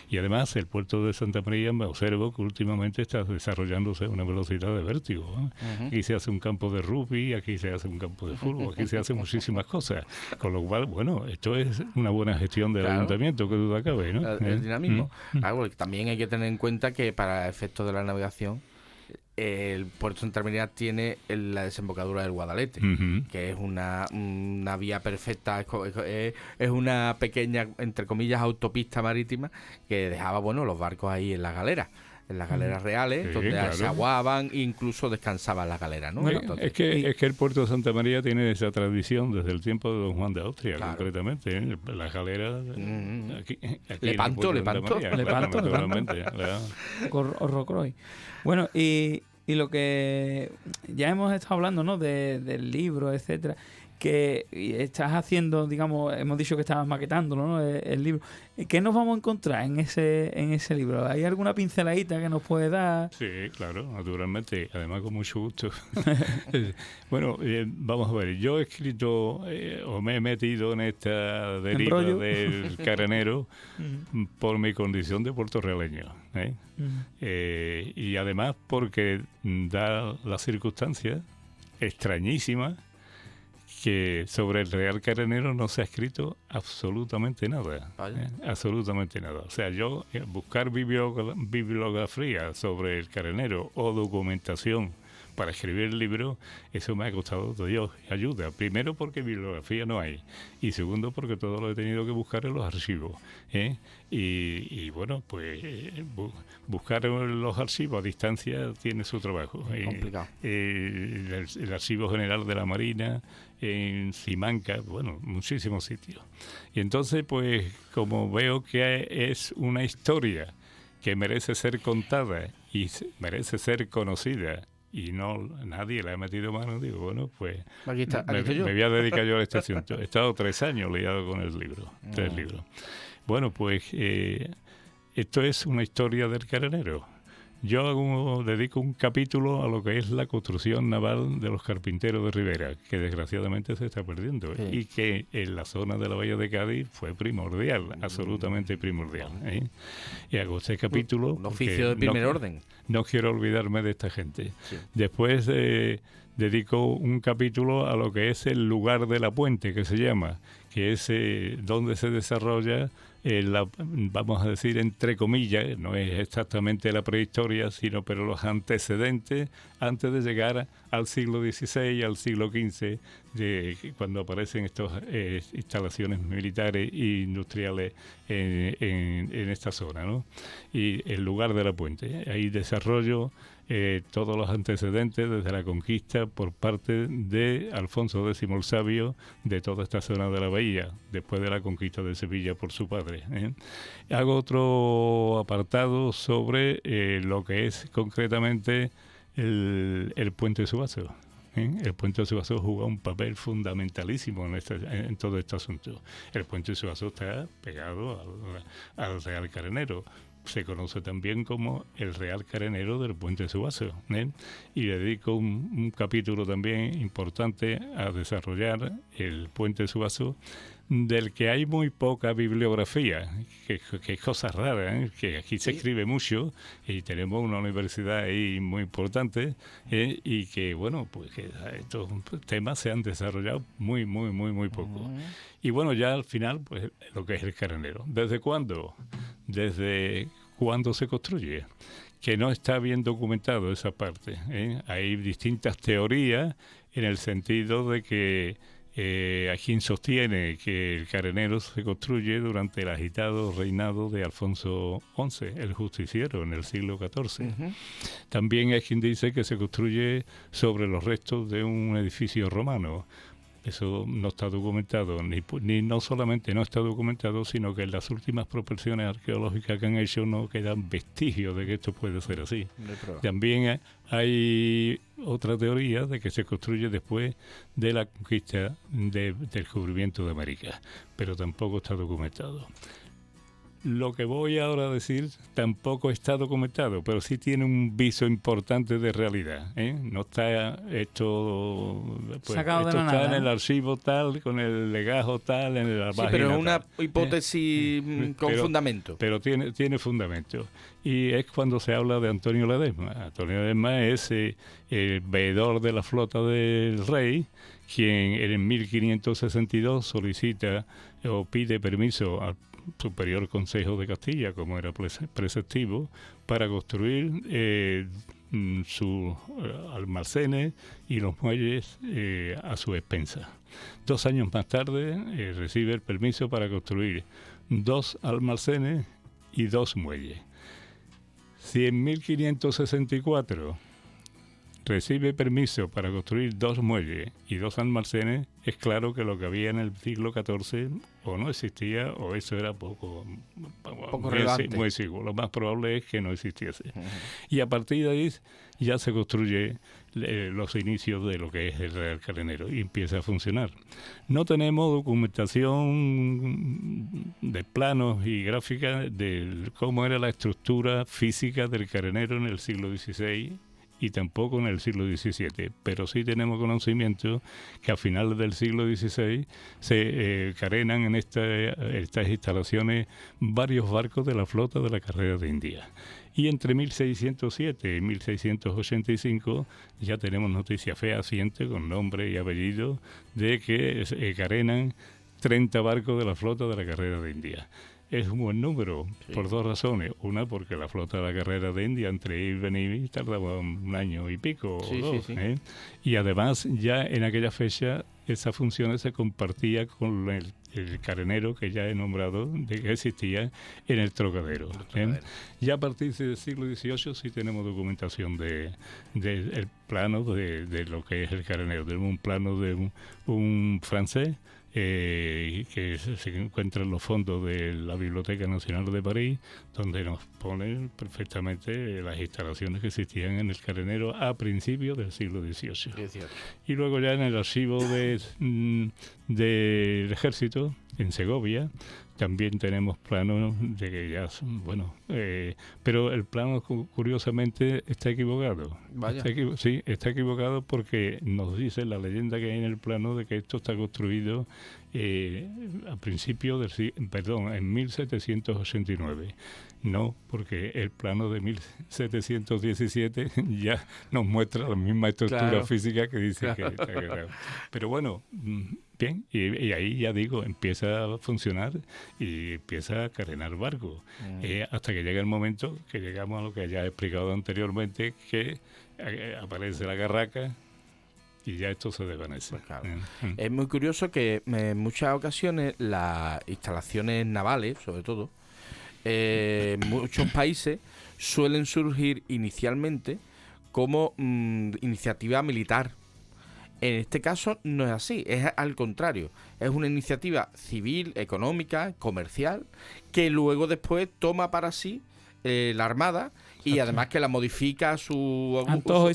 y además el puerto de Santa María, me observo que últimamente está desarrollándose a una velocidad de vértigo. Aquí se hace un campo de rugby, aquí se hace un campo de fútbol, aquí se hacen muchísimas cosas, con lo cual, bueno, esto es una buena gestión del ayuntamiento, que duda cabe, ¿no? El dinamismo. También hay que tener en cuenta que para efectos de la navegación el puerto de Santa María tiene la desembocadura del Guadalete, que es una vía perfecta, es una pequeña, entre comillas, autopista marítima que dejaba, bueno, los barcos ahí en las galeras reales, donde se aguaban e incluso descansaban las galeras, ¿no? Entonces, es que el puerto de Santa María tiene esa tradición desde el tiempo de Don Juan de Austria, concretamente, las galeras aquí Lepanto. Naturalmente. Rocroi. Bueno, y lo que ya hemos estado hablando, ¿no? Del libro, etcétera, que estás haciendo, digamos, hemos dicho que estabas maquetándolo, ¿no? El libro. ¿Qué nos vamos a encontrar en ese libro? ¿Hay alguna pinceladita que nos puede dar? Sí, claro, naturalmente, además con mucho gusto. Bueno, vamos a ver, yo he escrito o me he metido en esta deriva del carenero por mi condición de puertorrealeño, y además porque da la circunstancia extrañísima que sobre el Real Carenero no se ha escrito absolutamente nada. Absolutamente nada. O sea, yo buscar bibliografía sobre el Carenero o documentación para escribir el libro, eso me ha costado Dios ayuda. Primero porque bibliografía no hay, y segundo porque todo lo he tenido que buscar en los archivos. Y bueno, pues buscar en los archivos a distancia tiene su trabajo. Es complicado. El Archivo General de la Marina, en Simancas, bueno, muchísimos sitios. Y entonces, pues, como veo que es una historia que merece ser contada y merece ser conocida, y nadie le ha metido mano, digo, bueno, pues aquí me voy a dedicar yo a este asunto. He estado 3 años liado con el libro, 3 libros. Bueno, pues esto es una historia del carenero. Yo dedico un capítulo a lo que es la construcción naval de los carpinteros de Ribera, que desgraciadamente se está perdiendo, Sí. y que en la zona de la Bahía de Cádiz fue primordial, absolutamente primordial. Y hago este capítulo Un oficio de primer orden. No quiero olvidarme de esta gente. Sí. Después dedico un capítulo a lo que es el lugar de la puente, que se llama, que es donde se desarrolla vamos a decir, entre comillas, no es exactamente la prehistoria, sino pero los antecedentes antes de llegar al siglo XVI, al siglo XV, cuando aparecen estas instalaciones militares e industriales en esta zona, ¿no? Y el lugar de la puente. Ahí desarrollo todos los antecedentes desde la conquista por parte de Alfonso X el Sabio de toda esta zona de la bahía, después de la conquista de Sevilla por su padre. Hago otro apartado sobre lo que es concretamente el puente de Suazo. El puente de Suazo juega un papel fundamentalísimo en todo este asunto. El puente de Suazo está pegado al Real Carenero. Se conoce también como el Real Carenero del Puente de Suazo, y dedico un capítulo también importante a desarrollar el Puente de Suazo, del que hay muy poca bibliografía, que es cosa rara, que aquí se escribe mucho y tenemos una universidad ahí muy importante, y que, bueno, pues que estos temas se han desarrollado muy poco. Y bueno, ya al final, pues lo que es el carenero. ¿Desde cuándo? Desde cuándo se construye, que no está bien documentado esa parte. Hay distintas teorías en el sentido de que hay quien sostiene que el carenero se construye durante el agitado reinado de Alfonso XI, el justiciero, en el siglo XIV. También hay quien dice que se construye sobre los restos de un edificio romano. Eso no está documentado, ni no solamente no está documentado, sino que en las últimas prospecciones arqueológicas que han hecho no quedan vestigios de que esto puede ser así. También hay otra teoría de que se construye después de la conquista del descubrimiento de América, pero tampoco está documentado. Lo que voy ahora a decir tampoco está documentado, pero sí tiene un viso importante de realidad. No está esto, pues, sacado esto de la está nada, en el archivo tal, con el legajo tal, en la página pero es tal. una hipótesis con fundamento. Pero tiene fundamento. Y es cuando se habla de Antonio Ledesma. Antonio Ledesma es el veedor de la flota del rey, quien en 1562 solicita o pide permiso al Superior Consejo de Castilla, como era preceptivo, para construir sus almacenes y los muelles a su expensa. 2 años más tarde recibe el permiso para construir 2 almacenes y 2 muelles. Si en 1564 recibe permiso para construir 2 muelles y 2 almacenes, es claro que lo que había en el siglo XIV o no existía o eso era poco relevante. Muy seguro. Lo más probable es que no existiese. Y a partir de ahí ya se construye los inicios de lo que es el Real Carenero y empieza a funcionar. No tenemos documentación de planos y gráficas de cómo era la estructura física del carenero en el siglo XVI y tampoco en el siglo XVII, pero sí tenemos conocimiento que a finales del siglo XVI se carenan en estas instalaciones varios barcos de la flota de la carrera de India. Y entre 1607 y 1685 ya tenemos noticias fehacientes con nombre y apellido de que carenan 30 barcos de la flota de la carrera de India. Es un buen número, por 2 razones. Una, porque la flota de la carrera de India, entre ir y venir, tardaba 1 año y pico o 2. Y además, ya en aquella fecha, esas funciones se compartía con el carenero que ya he nombrado, de que existía en el Trocadero. Ya a partir del siglo XVIII sí tenemos documentación del plano de lo que es el carenero. Tenemos un plano de un francés, que se encuentra en los fondos de la Biblioteca Nacional de París, donde nos ponen perfectamente las instalaciones que existían en el carenero a principios del siglo XVIII. Y luego ya en el archivo del ejército en Segovia. También tenemos planos de que ya, bueno, pero el plano curiosamente está equivocado. Vaya. Sí, está equivocado porque nos dice la leyenda que hay en el plano de que esto está construido a principios en 1789. No, porque el plano de 1717 ya nos muestra la misma estructura física que dice que está creado. Pero bueno, bien, y ahí ya digo, empieza a funcionar y empieza a carenar barcos. Hasta que llega el momento que llegamos a lo que ya he explicado anteriormente, que aparece la carraca y ya esto se desvanece. Pues claro. Es muy curioso que en muchas ocasiones las instalaciones navales, sobre todo, en muchos países suelen surgir inicialmente como iniciativa militar. En este caso no es así, es al contrario. Es una iniciativa civil, económica, comercial, que luego después toma para sí la Armada. Y además que la modifica a su antojo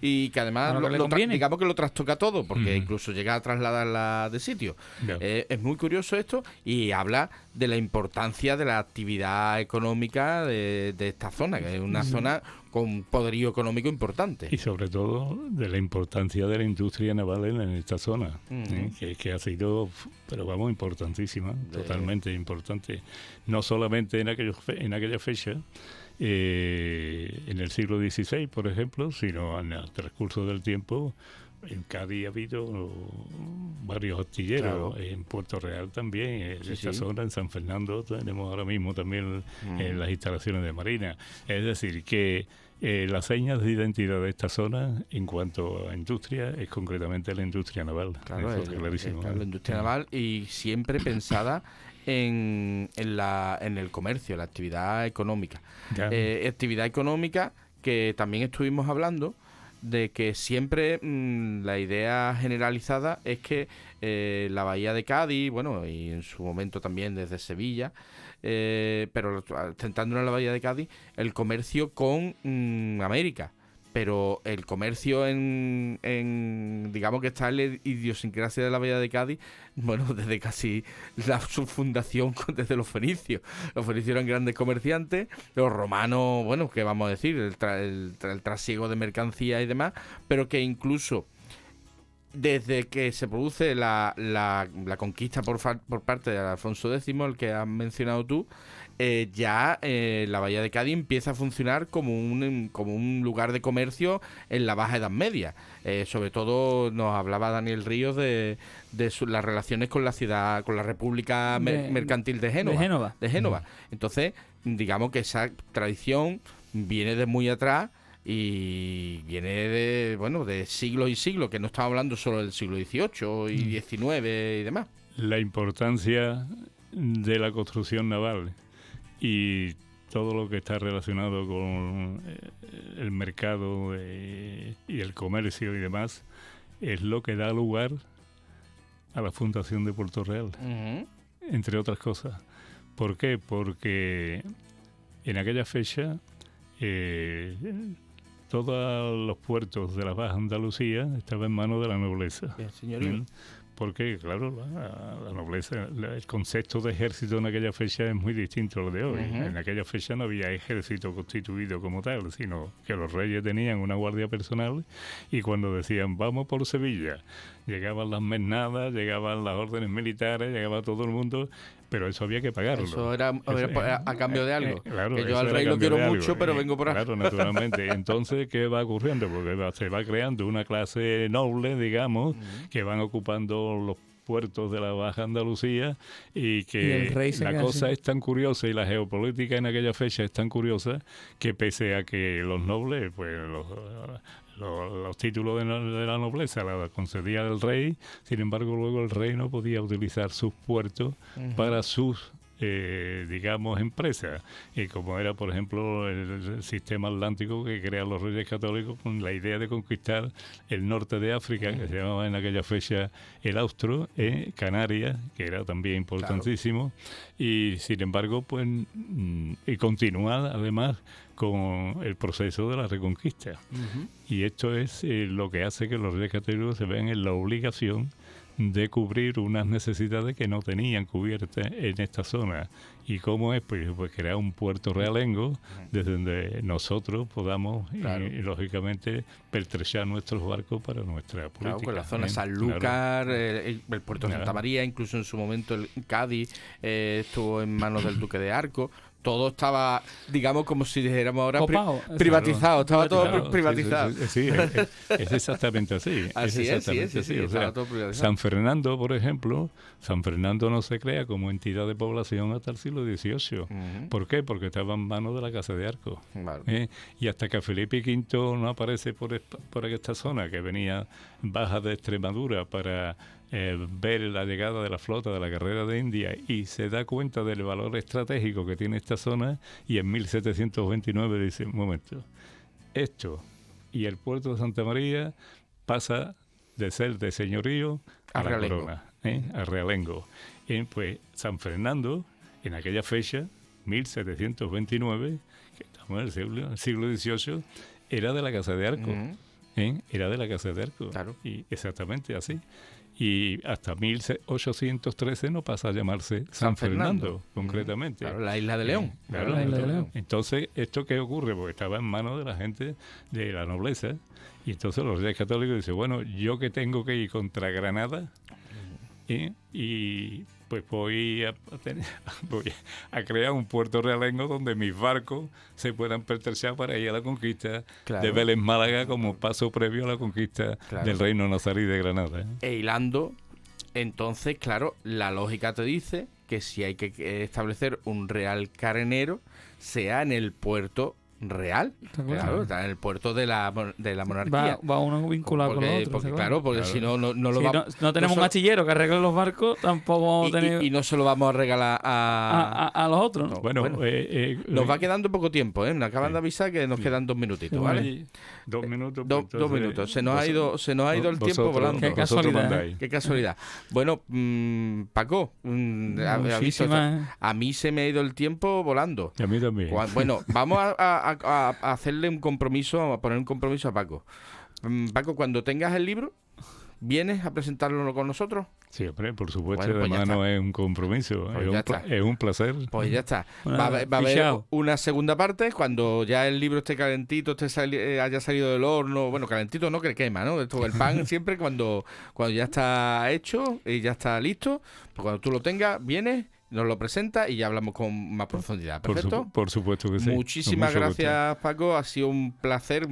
y que además digamos que lo trastoca todo, porque incluso llega a trasladarla de sitio. Es muy curioso esto, y habla de la importancia de la actividad económica de esta zona, que es una zona con poderío económico importante. Y sobre todo de la importancia de la industria naval en esta zona, que ha sido, pero vamos, importantísima, totalmente importante. No solamente en aquella fecha, en el siglo XVI, por ejemplo, sino en el transcurso del tiempo. En Cádiz ha habido varios astilleros, en Puerto Real también, en esta zona, en San Fernando tenemos ahora mismo también las instalaciones de Marina. Es decir, que las señas de identidad de esta zona en cuanto a industria es concretamente la industria naval. Claro, eso es clarísimo. La industria naval, y siempre pensada en el comercio, la actividad económica. Actividad económica que también estuvimos hablando de que siempre la idea generalizada es que la bahía de Cádiz, bueno, y en su momento también desde Sevilla, pero centrándonos en la bahía de Cádiz, el comercio con América. Pero el comercio digamos que está en la idiosincrasia de la bahía de Cádiz, bueno, desde casi su fundación, desde los fenicios. Los fenicios eran grandes comerciantes, los romanos, bueno, ¿qué vamos a decir? El trasiego de mercancías y demás, pero que incluso desde que se produce la conquista por parte de Alfonso X, el que has mencionado tú, la bahía de Cádiz empieza a funcionar como un lugar de comercio en la Baja Edad Media. Sobre todo nos hablaba Daniel Ríos de las relaciones con la ciudad, con la República Mercantil de Génova. Entonces, digamos que esa tradición viene de muy atrás y viene de siglos y siglos, que no estamos hablando solo del siglo XVIII y XIX y demás. La importancia de la construcción naval y todo lo que está relacionado con el mercado y el comercio y demás es lo que da lugar a la fundación de Puerto Real, entre otras cosas. ¿Por qué? Porque en aquella fecha todos los puertos de la Baja Andalucía estaban en manos de la nobleza. Bien, señorío. Porque, claro, la nobleza, el concepto de ejército en aquella fecha es muy distinto a lo de hoy. En aquella fecha no había ejército constituido como tal, sino que los reyes tenían una guardia personal, y cuando decían vamos por Sevilla, llegaban las mesnadas, llegaban las órdenes militares, llegaba todo el mundo, pero eso había que pagarlo. Eso era a cambio de algo. Claro, que yo al rey lo quiero mucho, pero vengo por ahí. Claro, naturalmente. Entonces, ¿qué va ocurriendo? Porque se va creando una clase noble, digamos, que van ocupando los puertos de la Baja Andalucía, y que la cosa es tan curiosa y la geopolítica en aquella fecha es tan curiosa que, pese a que los nobles, pues los títulos de la nobleza la concedía el rey, sin embargo luego el rey no podía utilizar sus puertos para sus digamos, empresas, y como era, por ejemplo, el sistema atlántico que crean los reyes católicos con la idea de conquistar el norte de África, que se llamaba en aquella fecha el Austro, Canarias, que era también importantísimo, y sin embargo, pues, y continuar además con el proceso de la reconquista. Y esto es lo que hace que los reyes católicos se vean en la obligación de cubrir unas necesidades que no tenían cubiertas en esta zona. ¿Y cómo es? Pues crear un puerto realengo desde donde nosotros podamos, Claro. y, lógicamente, pertrechar nuestros barcos para nuestra política. Claro, con la zona ¿eh? Sanlúcar, Claro. el puerto de Santa Claro. María, incluso en su momento el Cádiz estuvo en manos del Duque de Arco. Todo estaba, digamos, como si dijéramos ahora, Copado. privatizado. Estaba todo Claro, privatizado. Sí, es exactamente así. Así es, exactamente sí, así. sí, O sea, estaba todo privatizado. San Fernando, por ejemplo, San Fernando no se crea como entidad de población hasta el siglo XVIII. Ujú. ¿Por qué? Porque estaba en manos de la Casa de Arco. Vale. Y hasta que Felipe V no aparece por esta zona, que venía baja de Extremadura para ver la llegada de la flota de la Guerrera de India, y se da cuenta del valor estratégico que tiene esta zona, y en 1729 dice, un momento, esto y el puerto de Santa María pasa de ser de señorío a la realengo. corona, a realengo. Pues San Fernando, en aquella fecha, 1729, que estamos en el siglo XVIII, era de la Casa de Arco. Ujú. Era de la Casa de Arco. Claro. Y exactamente así. Y hasta 1813 no pasa a llamarse San Fernando, concretamente. Claro, la isla de León. Claro, La isla de León. Entonces, ¿esto qué ocurre? Porque estaba en manos de la gente de la nobleza. Y entonces los reyes católicos dicen, bueno, yo que tengo que ir contra Granada, y pues voy a crear un puerto realengo donde mis barcos se puedan pertrechar para ir a la conquista Claro. de Vélez Málaga como paso previo a la conquista Claro. del reino nazarí de Granada. E hilando, entonces, claro, la lógica te dice que si hay que establecer un real carenero, sea en el puerto real. Está claro. Claro, está en el puerto de la monarquía. Va uno vinculado con Porque- lo otro. porque, está claro, porque Claro. si no, no lo Si vamos... no tenemos un astillero que arregle los barcos, tampoco vamos a tener y no se lo vamos a regalar a... a los otros, ¿no? No. Bueno, Bueno, nos va quedando poco tiempo, ¿eh? Nos acaban Sí. de avisar que nos quedan 2 minutitos, Sí, ¿vale? bueno. 2 minutos. Dos minutos. Se nos ha ido el tiempo volando. Qué Vosotros casualidad, mandáis. Qué casualidad. Bueno, Paco, ha visto esto. Muchísimas. A mí se me ha ido el tiempo volando. Y a mí también. Bueno, vamos a hacerle un compromiso, a poner un compromiso a Paco. Paco, cuando tengas el libro, ¿vienes a presentarlo con nosotros? Siempre, por supuesto, Bueno, pues ya además no está. es un compromiso, Pues ya está. es un placer. Pues ya está. Bueno, Va a haber fichao. una segunda parte cuando ya el libro esté calentito, haya salido del horno. Bueno, calentito no, que quema, ¿no? Esto, el pan siempre cuando ya está hecho y ya está listo. Pues cuando tú lo tengas, vienes, nos lo presentas y ya hablamos con más profundidad. ¿Perfecto? Por supuesto que sí. Muchísimas Con mucho gusto. gracias, Paco. Ha sido un placer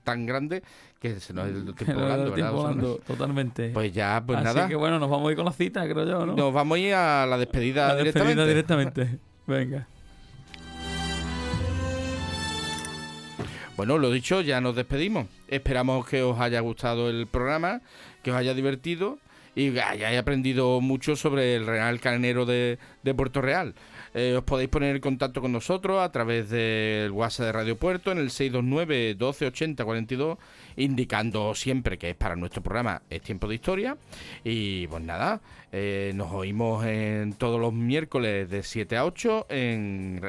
tan grande que se nos ha ido el tiempo volando, El tiempo ¿verdad? volando, totalmente. Pues ya, pues Así nada. que bueno, nos vamos a ir con la cita, creo yo, ¿no? Nos vamos a ir a la despedida La despedida directamente. directamente. Venga. Bueno, lo dicho, ya nos despedimos. Esperamos que os haya gustado el programa, que os haya divertido y que hayáis aprendido mucho sobre el Real Carenero de Puerto Real. Os podéis poner en contacto con nosotros a través del WhatsApp de Radio Puerto en el 629 12 80 42, indicando siempre que es para nuestro programa Es Tiempo de Historia. Y pues nada, nos oímos en todos los miércoles de 7 a 8 en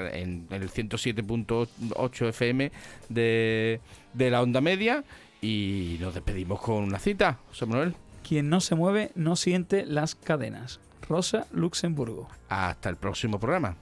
el 107.8 FM de la onda media. Y nos despedimos con una cita, José Manuel. Quien no se mueve no siente las cadenas. Rosa Luxemburgo. Hasta el próximo programa.